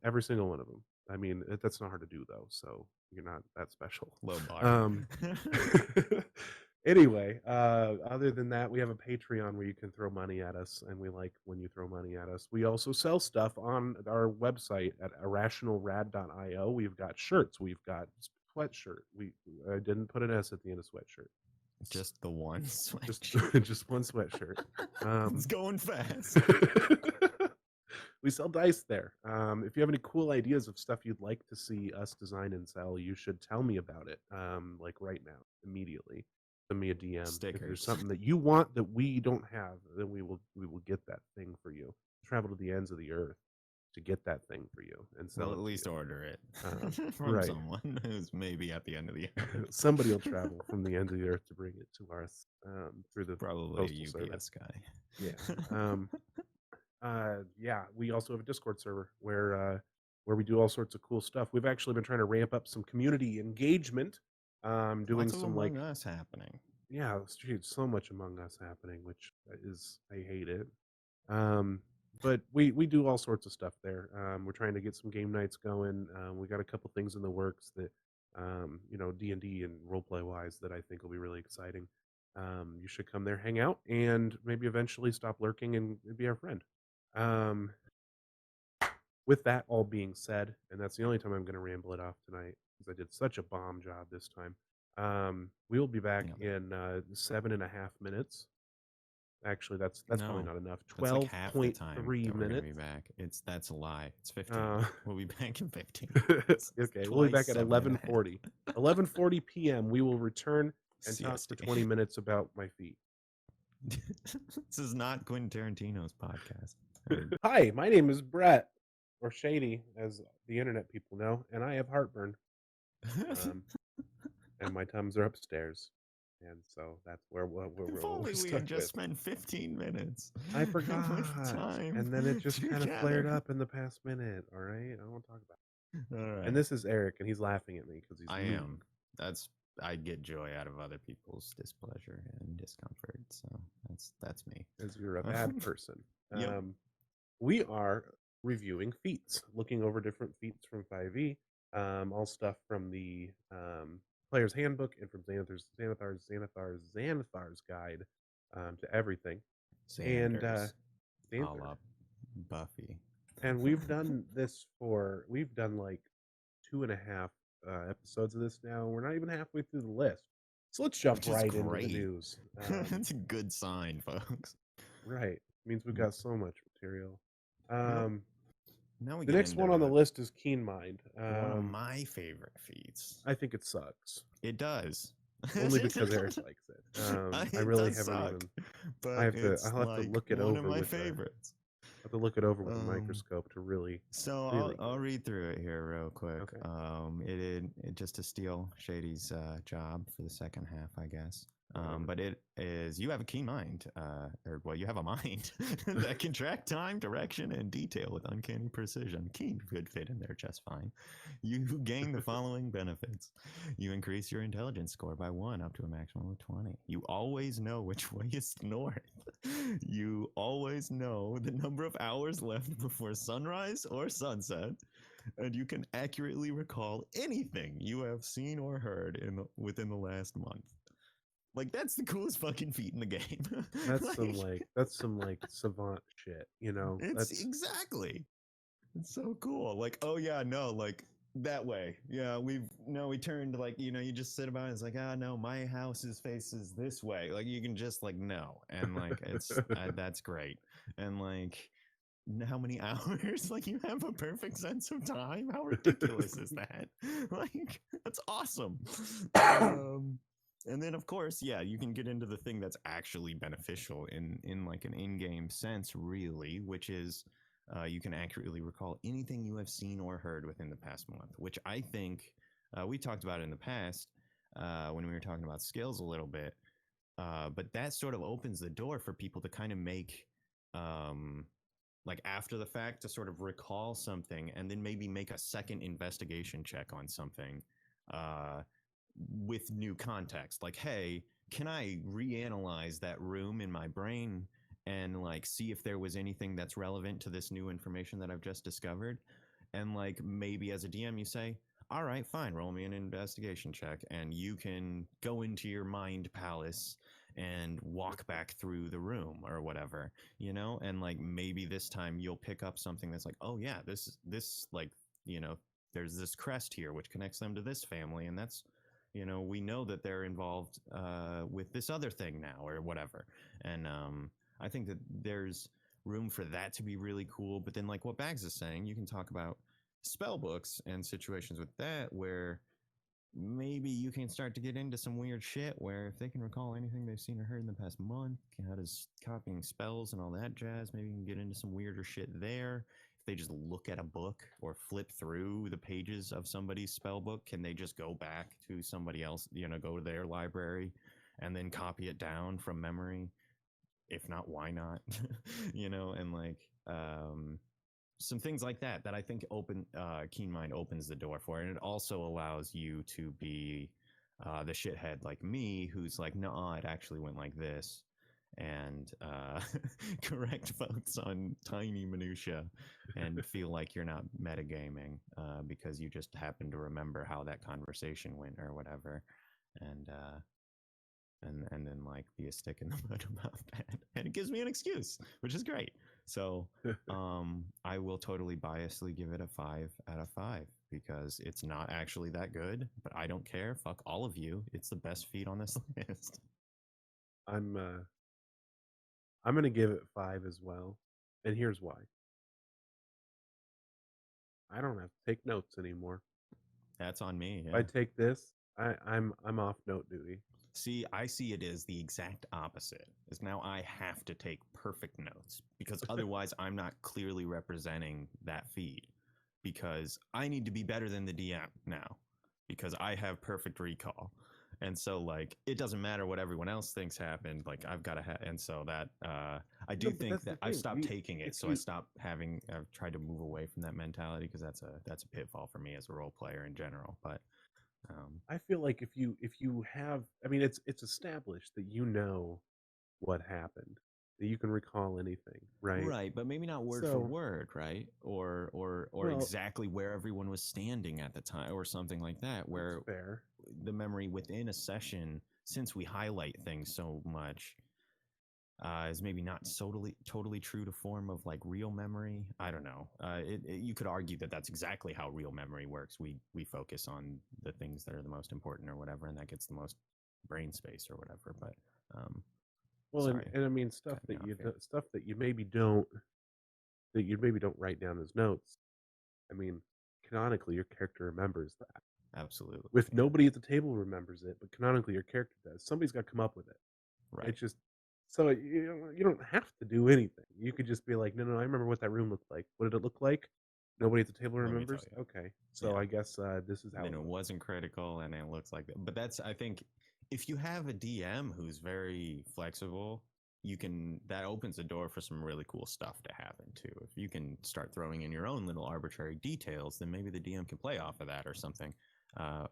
Every single one of them. I mean, that's not hard to do though, so you're not that special. Low bar. Anyway, other than that, we have a Patreon where you can throw money at us, and we like when you throw money at us. We also sell stuff on our website at irrationalrad.io. We've got shirts. We've got sweatshirt. I didn't put an S at the end of sweatshirt. Just the one sweatshirt. Just one sweatshirt. It's going fast. We sell dice there. If you have any cool ideas of stuff you'd like to see us design and sell, you should tell me about it. Like right now, immediately. Send me a DM. Stickers. If there's something that you want that we don't have, then we will get that thing for you. Travel to the ends of the earth to get that thing for you and sell it. At least order it from someone who's maybe at the end of the earth. Somebody will travel from the end of the earth to bring it to us through the probably postal a UPS service. guy. Yeah. Yeah, we also have a Discord server where we do all sorts of cool stuff. We've actually been trying to ramp up some community engagement. Doing Lots of some Among Us happening. Yeah, so much Among Us happening, which I hate it. But we do all sorts of stuff there. We're trying to get some game nights going. We got a couple things in the works that D&D and roleplay wise that I think will be really exciting. You should come there, hang out, and maybe eventually stop lurking and be our friend. with that all being said, and that's the only time I'm going to ramble it off tonight because I did such a bomb job this time. We will be back Nailed it. in 7.5 minutes. Actually, that's probably No, not enough. that's like twelve half the point time three that we're gonna be minutes. back. That's a lie. It's 15. Uh, We'll be back in 15. It's okay, we'll be twice back at 7.5. 11:40. 11:40 p.m. We will return and talk for CST. 20 minutes about my feet. This is not Quentin Tarantino's podcast. Or- Hi, my name is Brett, or Shady, as the internet people know, and I have heartburn. And my Tums are upstairs, and so that's where if we're only we stuck had just with. spent 15 minutes. I forgot, with time and then it just kind of flared together. up in the past minute. All right, I don't want to talk about it. All And right. this is Eric, and he's laughing at me because he's I mean. am. I get joy out of other people's displeasure and discomfort. So that's me. As you're a bad person. Yep. We are reviewing feats, looking over different feats from 5e, all stuff from the player's handbook and from Xanathar's guide to everything. And Xander's a Xanthar. la Buffy. And we've done like 2.5 episodes of this now. We're not even halfway through the list. So let's jump Which is right into the great. news. That's a good sign, folks. Right. Means we've got so much material. Yep. Now we The get next one into on the list is Keen Mind. one of my favorite feats. I think it sucks. It does. Only because Eric likes it. I It really does haven't suck, even. but I'll have to like look it one over of my with favorites. I have to look it over with a microscope to really. So really I'll read through it here real quick. Okay. It just to steal Shady's job for the second half, I guess. But it is, you have a keen mind, or well, you have a mind that can track time, direction, and detail with uncanny precision. Keen could fit in there just fine. You gain the following benefits. You increase your intelligence score by 1 up to a maximum of 20. You always know which way is north. You always know the number of hours left before sunrise or sunset. And you can accurately recall anything you have seen or heard within the last month. Like, that's the coolest fucking feat in the game. That's some savant shit, you know. It's exactly. It's so cool. Like, oh yeah, no, like that way. Yeah, we turned, like, you just sit about it, it's like, no, my house faces this way. Like, you can just like no, and like it's that's great. And like, how many hours? Like, you have a perfect sense of time. How ridiculous is that? Like, that's awesome. And then, of course, yeah, you can get into the thing that's actually beneficial in like an in-game sense, really, which is you can accurately recall anything you have seen or heard within the past month, which I think we talked about in the past when we were talking about skills a little bit. But that sort of opens the door for people to kind of make like after the fact to sort of recall something and then maybe make a second investigation check on something with new context. Like, hey, can I reanalyze that room in my brain and like see if there was anything that's relevant to this new information that I've just discovered? And like maybe as a DM you say, all right, fine, roll me an investigation check, and you can go into your mind palace and walk back through the room or whatever, and like maybe this time you'll pick up something that's like, oh yeah, this like, there's this crest here which connects them to this family, and that's, we know that they're involved with this other thing now or whatever. And I think that there's room for that to be really cool. But then, like what Bags is saying, you can talk about spell books and situations with that where maybe you can start to get into some weird shit where if they can recall anything they've seen or heard in the past month, how does copying spells and all that jazz, maybe you can get into some weirder shit there. If they just look at a book or flip through the pages of somebody's spell book, can they just go back to somebody else, go to their library and then copy it down from memory? If not, why not? And like some things like that I think Keen Mind opens the door for. And it also allows you to be the shithead like me who's like, no, it actually went like this, and correct folks on tiny minutia and feel like you're not metagaming because you just happen to remember how that conversation went or whatever. And and then like be a stick in the mud about that. And it gives me an excuse, which is great. So I will totally biasly give it a 5 out of 5 because it's not actually that good, but I don't care. Fuck all of you. It's the best feat on this list. I'm gonna give it 5 as well, and here's why. I don't have to take notes anymore. That's on me. If Yeah. I take this, I'm off note duty. See, I see it as the exact opposite. Is now I have to take perfect notes because otherwise I'm not clearly representing that feed because I need to be better than the DM now because I have perfect recall. And so like it doesn't matter what everyone else thinks happened, like I've got to have, and so that I do No, but think that's the that I've thing. stopped taking it. If So I you, stopped having, I've tried to move away from that mentality because that's a pitfall for me as a role player in general. But I feel like if you have, I mean, it's established that you know what happened, that you can recall anything, right? right, but maybe not word for So, word, right? Or well, exactly where everyone was standing at the time or something like that, that's where fair. the memory within a session, since we highlight things so much, is maybe not totally true to form of like real memory. I don't know. You could argue that that's exactly how real memory works. We focus on the things that are the most important or whatever, and that gets the most brain space or whatever. But Well, sorry, and I mean stuff cut me off here. stuff that you maybe don't write down as notes. I mean, canonically, your character remembers that. Absolutely, If yeah, nobody at the table remembers it, but canonically your character does, somebody's got to come up with it. right. It's just so you don't have to do anything. You could just be like, no, I remember what that room looked like. What did it look like? Nobody at the table Let me tell remembers. you. Okay, so Yeah. I guess this is how Then it it looked. wasn't critical and it looks like that. But that's, I think, if you have a DM who's very flexible, you can, that opens the door for some really cool stuff to happen too. If you can start throwing in your own little arbitrary details, then maybe the DM can play off of that or something,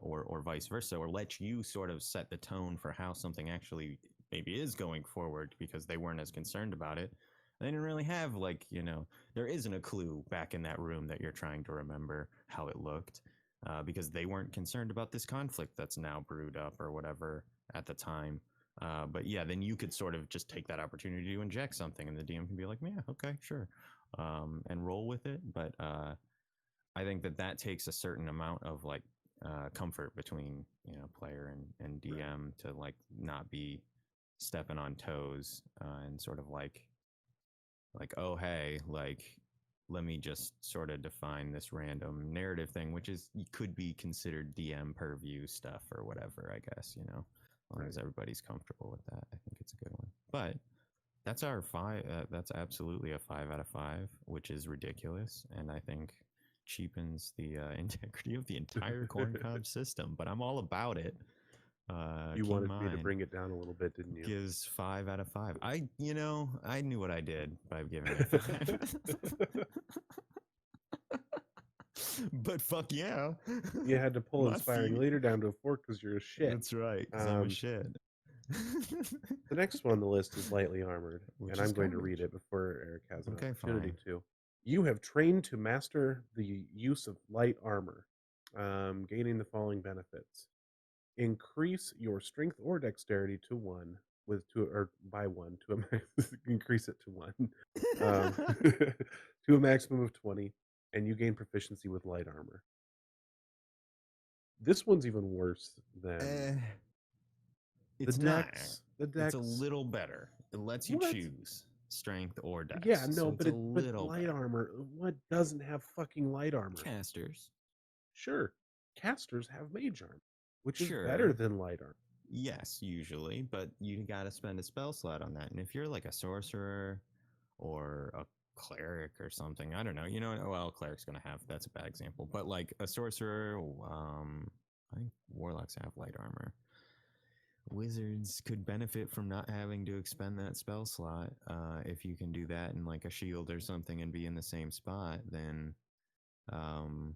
or vice versa, or let you sort of set the tone for how something actually maybe is going forward because they weren't as concerned about it. They didn't really have, like, there isn't a clue back in that room that you're trying to remember how it looked, because they weren't concerned about this conflict that's now brewed up or whatever at the time. But yeah, then you could sort of just take that opportunity to inject something, and the DM can be like, "Yeah, okay, sure," and roll with it. But I think that takes a certain amount of like comfort between player and Right. DM to like not be stepping on toes, and sort of like, oh hey, like, let me just sort of define this random narrative thing, which is could be considered DM purview stuff or whatever, I guess, as long Right. as everybody's comfortable with that. I think it's a good one. But that's our 5. That's absolutely a 5 out of 5, which is ridiculous, and I think cheapens the integrity of the entire corn cob system. But I'm all about it. You Keep in wanted me to mind, bring it down a little bit, didn't you? gives 5 out of 5. I knew what I did by giving it 5. But fuck yeah, You had to pull my inspiring feet. leader down to a 4 because you're a shit. That's right, because I'm a Um, shit. the next one on the list is lightly armored, Which and is I'm going to read garbage. it before Eric has an Okay, opportunity fine. to. You have trained to master the use of light armor, gaining the following benefits: increase your strength or dexterity to one with two or by one to a increase it to one um, to a maximum of 20, and you gain proficiency with light armor. This one's even worse than Eh, the it's not. dex. The It's a dex. little better. It lets you What? choose strength or Yeah, dex, no, so it's a but little light better. armor. What doesn't have fucking light armor? Casters, Sure, casters have mage armor, which is better sure. than light armor. Yes, usually, but you got to spend a spell slot on that. And if you're like a sorcerer or a cleric or something, I don't know. Well, cleric's gonna have, that's a bad example, but like a sorcerer, I think warlocks have light armor. Wizards could benefit from not having to expend that spell slot. If you can do that in like a shield or something and be in the same spot, then um,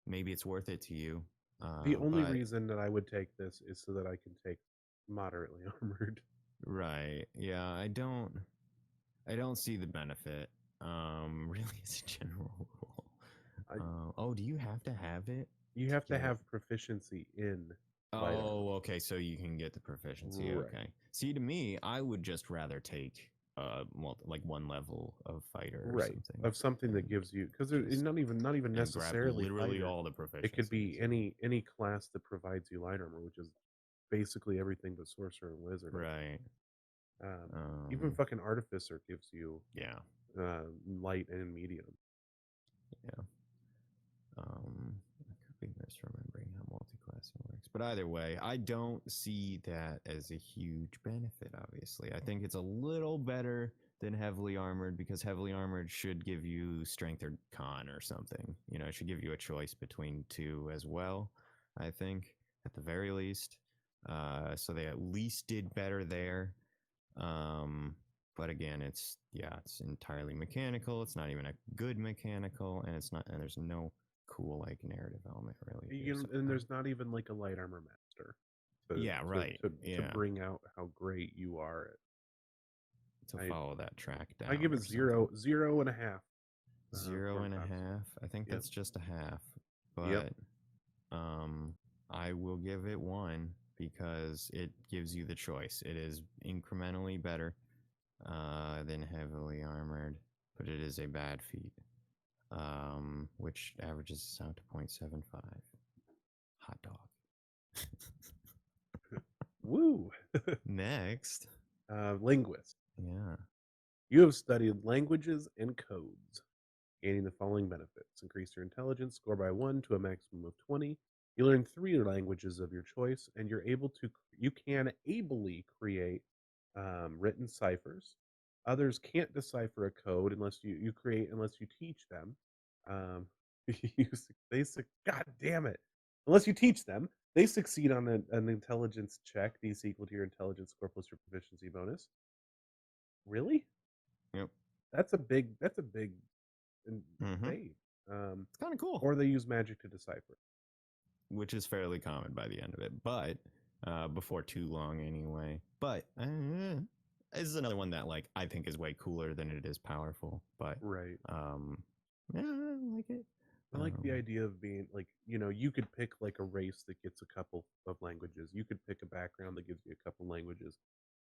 maybe it's worth it to you. The only But reason that I would take this is so that I can take moderately armored. right, yeah, I don't see the benefit. Really, as a general rule. I, Oh, do you have to have it you to have to get? have proficiency in. light armor. Oh, okay. So you can get the proficiency. Right. Okay. See, to me, I would just rather take like one level of fighter or Right. something, Of something that and gives you, because it's just not even and grab necessarily literally fighter. all the It could be proficiencies. any class that provides you light armor, which is basically everything but sorcerer and wizard. Right. Even Um. fucking artificer gives you Yeah. light and medium. Yeah. I could be misremembering how multi-classing works, but either way, I don't see that as a huge benefit. Obviously, I think it's a little better than heavily armored because heavily armored should give you strength or con or something. You know, it should give you a choice between two as well. I think at the very least, so they at least did better there. Um, but again, it's entirely mechanical. It's not even a good mechanical, and it's not, and there's no cool like narrative element really here. So And there's not even like a light armor master to yeah, right, yeah, bring out how great you are. to I follow that track I down give it or something. zero and a half Zero corn and a cobs. half. I think Yep. that's just a half, Yep. but um, I will give it one because it gives you the choice. It is incrementally better than heavily armored, but it is a bad feat. Which averages out to 0.75. Hot dog. Woo. Next. Linguist. Yeah. You have studied languages and codes, gaining the following benefits: increase your intelligence score by 1 to a maximum of 20. You learn 3 languages of your choice, and you can ably create written ciphers. Others can't decipher a code unless you teach them. Um, God damn it! Unless you teach them, they succeed on an intelligence check, DC equal to your intelligence score plus your proficiency bonus. Really? Yep. That's a big Mm-hmm. save. Um, It's kind of cool, or they use magic to decipher. which is fairly common by the end of it, but before too long anyway. But this is another one that like I think is way cooler than it is powerful. But Right. um, yeah, I like it. I like the idea of being like, you could pick like a race that gets a couple of languages. You could pick a background that gives you a couple languages.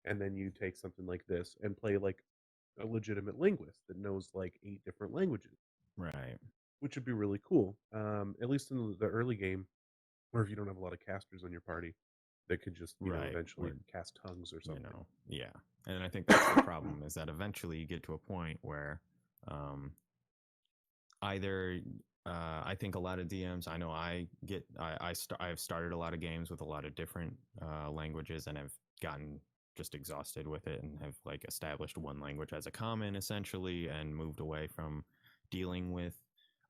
And then you take something like this and play like a legitimate linguist that knows like 8 different languages, Right. which would be really cool. At least in the early game, or if you don't have a lot of casters on your party that could just, Right. eventually Or cast tongues or something. yeah. And I think that's the problem is that eventually you get to a point where um, either I think a lot of DMs. I know I have started a lot of games with a lot of different languages and have gotten just exhausted with it and have like established one language as a common essentially and moved away from dealing with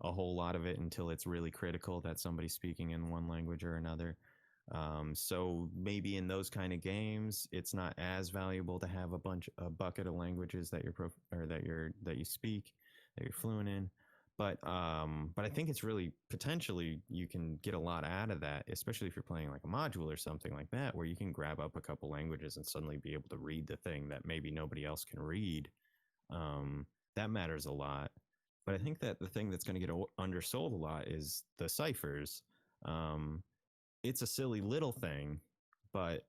a whole lot of it until it's really critical that somebody's speaking in one language or another. So maybe in those kind of games, it's not as valuable to have a bucket of languages that that you speak, that you're fluent in. But I think it's really potentially you can get a lot out of that, especially if you're playing like a module or something like that, where you can grab up a couple languages and suddenly be able to read the thing that maybe nobody else can read. Um, that matters a lot. But I think that the thing that's going to get undersold a lot is the ciphers. Um, it's a silly little thing, but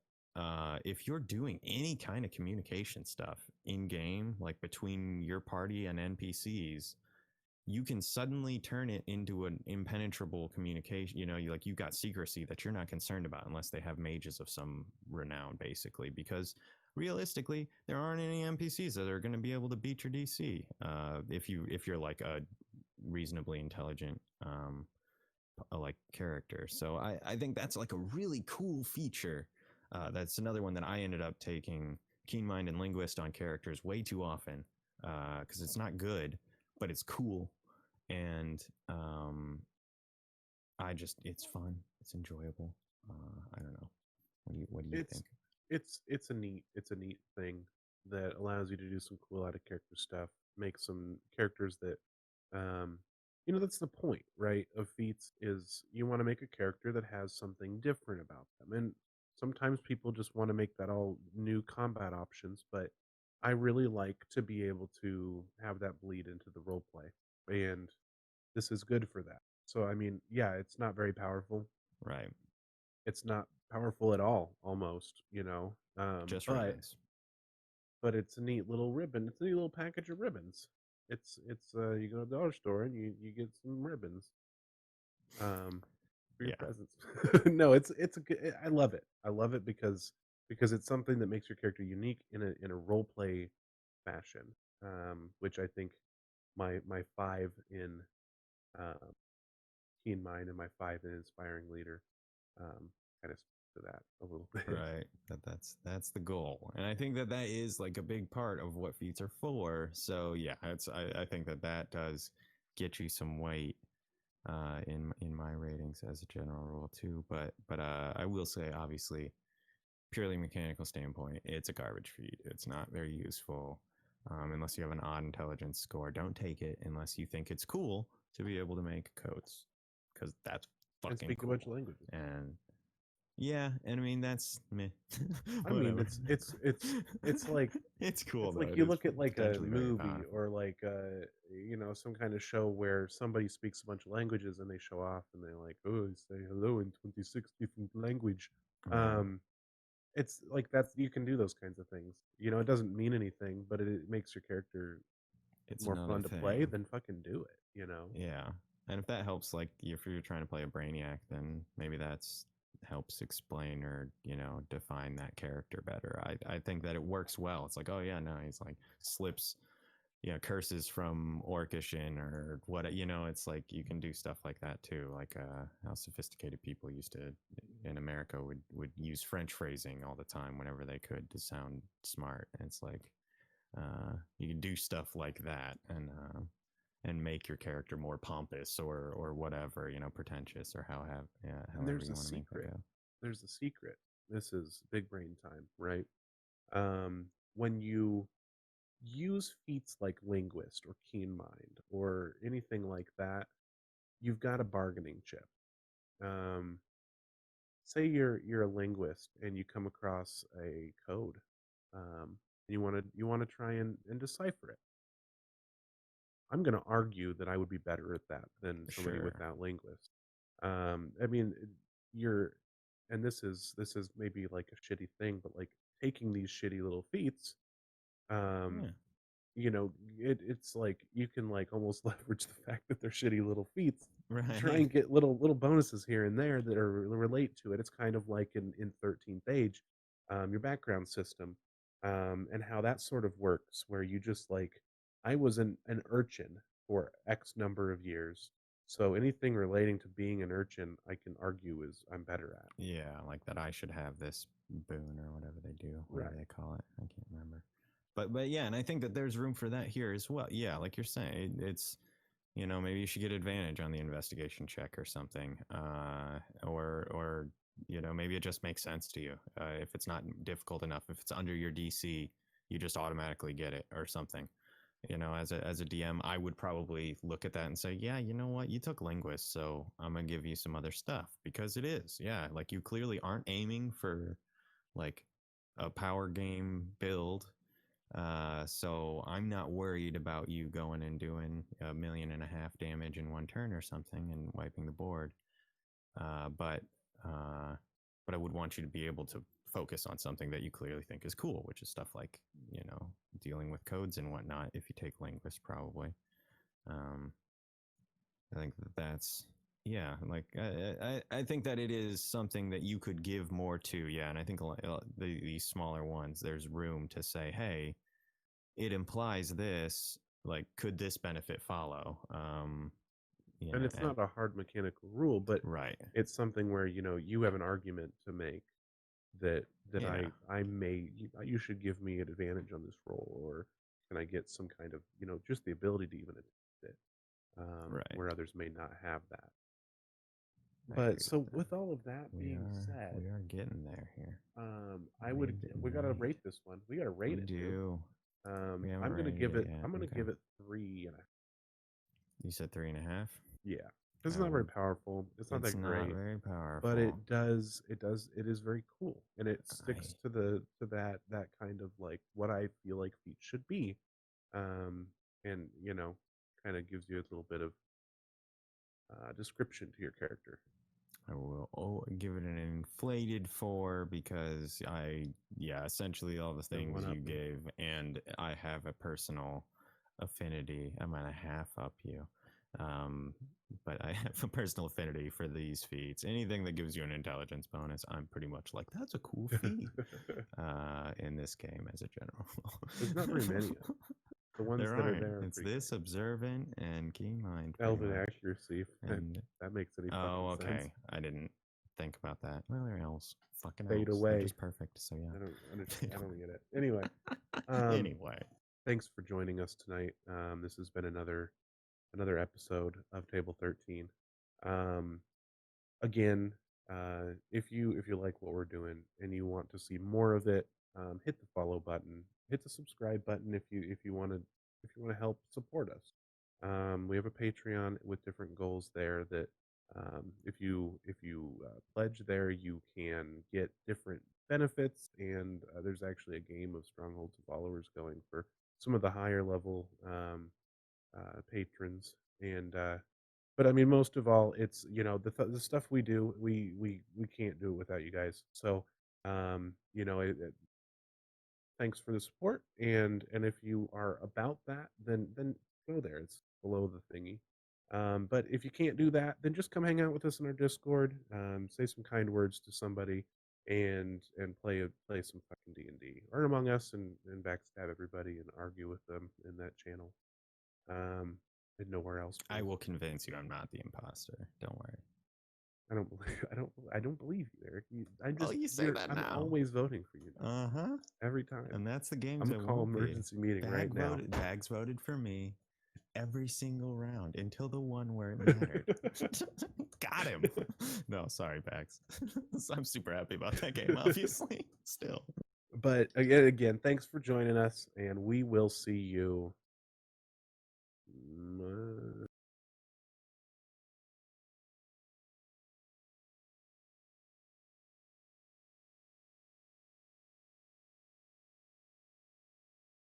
if you're doing any kind of communication stuff in game, like between your party and NPCs, you can suddenly turn it into an impenetrable communication. You know, you got secrecy that you're not concerned about unless they have mages of some renown, basically, because realistically, there aren't any NPCs that are going to be able to beat your DC if you're like a reasonably intelligent like character. So I think that's like a really cool feature. That's another one that I ended up taking Keen Mind and Linguist on characters way too often because it's not good, but it's cool, and it's fun, it's enjoyable. I don't know. What do you It's think? it's a neat thing that allows you to do some cool out of character stuff, make some characters that um that's the point, right? Of feats is you want to make a character that has something different about them. And sometimes people just want to make that all new combat options, but I really like to be able to have that bleed into the role play. And this is good for that. So I mean, yeah, it's not very powerful. Right. it's not powerful at all, almost, you know. Just But ribbons. it's a neat little ribbon. It's a neat little package of ribbons. It's you go to the dollar store and you get some ribbons for your Yeah. presents. No, it's a good. I love it. I love it because it's something that makes your character unique in a role play fashion. Which I think my 5 in um, Keen Mind and my 5 in Inspiring Leader kind of speak to that a little bit. Right. That's the goal, and I think that that is like a big part of what feats are for. So yeah, I think that that does get you some weight in my ratings as a general rule too. But I will say, obviously, purely mechanical standpoint, it's a garbage feat. It's not very useful unless you have an odd intelligence score. Don't take it unless you think it's cool to be able to make codes, because that's And fucking speak a bunch of cool. languages. And yeah, and I mean that's meh. I mean, Whatever. it's like It's cool it's though. like It you is look at like a potentially very movie powerful. or like some kind of show where somebody speaks a bunch of languages and they show off and they're like, oh, say hello in 26 different language. Yeah, Um, it's like that's you can do those kinds of things. You know, it doesn't mean anything, but it makes your character it's more another fun to play. thing. Then fucking do it. You know. Yeah. And if that helps, like if you're trying to play a brainiac, then maybe that's helps explain or, define that character better. I think that it works well. It's like, oh yeah, no, he's like slips, curses from Orcish or what, it's like you can do stuff like that too. Like how sophisticated people used to in America would use French phrasing all the time whenever they could to sound smart. And it's like you can do stuff like that and make your character more pompous or whatever, pretentious or And however you want to make that go. there's a secret. This is big brain time, right? When you use feats like Linguist or Keen Mind or anything like that, you've got a bargaining chip. Um, Say you're a linguist and you come across a code, and you want to try and decipher it. I'm going to argue that I would be better at that than somebody Sure. without Linguist. I mean, you're, and this is maybe like a shitty thing, but like taking these shitty little feats, um, Yeah. you know, it's like you can like almost leverage the fact that they're shitty little feats to try Right. and get little bonuses here and there that are relate to it. It's kind of like in 13th Age, your background system, and how that sort of works, where you just like I was an urchin for X number of years, so anything relating to being an urchin, I can argue is I'm better at. Yeah, like that I should have this boon or whatever they do, whatever Right. they call it. I can't remember. But yeah, and I think that there's room for that here as well. Yeah, like you're saying, it's maybe you should get advantage on the investigation check or something, or maybe it just makes sense to you. If it's not difficult enough, if it's under your DC, you just automatically get it or something. As a DM, I would probably look at that and say, yeah, you know what, you took linguist, so I'm gonna give you some other stuff because it is, yeah, like you clearly aren't aiming for like a power game build. So I'm not worried about you going and doing 1.5 million damage in one turn or something and wiping the board. Uh, but uh, but I would want you to be able to focus on something that you clearly think is cool, which is stuff like dealing with codes and whatnot. If you take linguist, probably. Um, I think that's yeah. Like I think that it is something that you could give more to. Yeah, and I think these smaller ones, there's room to say, hey, it implies this. Like, could this benefit follow? And it's And not a hard mechanical rule, but right, it's something where you have an argument to make that yeah, you should give me an advantage on this roll, or can I get some kind of just the ability to even attempt it, right. where others may not have that. I But agree so with that. with all of that We being are said, we are getting there here. I We are would getting we gotta right. rate this one. We gotta rate We it, dude. do. We haven't I'm gonna rated give it it. yet. I'm gonna Okay. give it 3 and a You said 3.5. yeah. This I is not very would. powerful. It's not It's that not great, very but powerful. it is very cool, and it I sticks to that kind of like what I feel like feet should be, um, and kind of gives you a little bit of description to your character. I will give it an inflated 4 because essentially all the The things one you up me. gave, and I have a personal affinity. I'm gonna half up you, but I have a personal affinity for these feats. Anything that gives you an intelligence bonus, I'm pretty much like, that's a cool feat. In this game, as a general, There's not very many of them. The ones there that are aren't. there are It's pretty this good. observant and keen mind, pretty Elven much, accuracy. and That makes any oh, fucking sense. okay. I didn't think about that. Well, they're elves. Fucking Fade elves. They're away. just perfect. So yeah. I don't understand. I don't get it. Anyway, Anyway, thanks for joining us tonight. This has been another episode of Table 13. Um, again, if you like what we're doing and you want to see more of it, hit the follow button, hit the subscribe button if you want to help support us. We have a Patreon with different goals there that if you pledge there, you can get different benefits, and there's actually a game of Stronghold to Followers going for some of the higher level patrons. And but I mean, most of all, it's the stuff we do, we can't do it without you guys. So thanks for the support, and if you are about that, then go there. It's below the thingy. But if you can't do that, then just come hang out with us in our Discord. Say some kind words to somebody, and play some fucking D&D or Among Us, and backstab everybody and argue with them in that channel. And nowhere else, I really. will convince you I'm not the imposter. Don't worry. I don't believe I don't believe you, Eric. Well, you say that I'm now. always voting for you now. Uh-huh. Every time. And that's the games I'm I gonna call won't be. emergency meeting right now. Bags voted for me every single round until the one where it mattered. Got him. No, sorry, Bags. I'm super happy about that game, obviously. Still. But again, thanks for joining us, and we will see you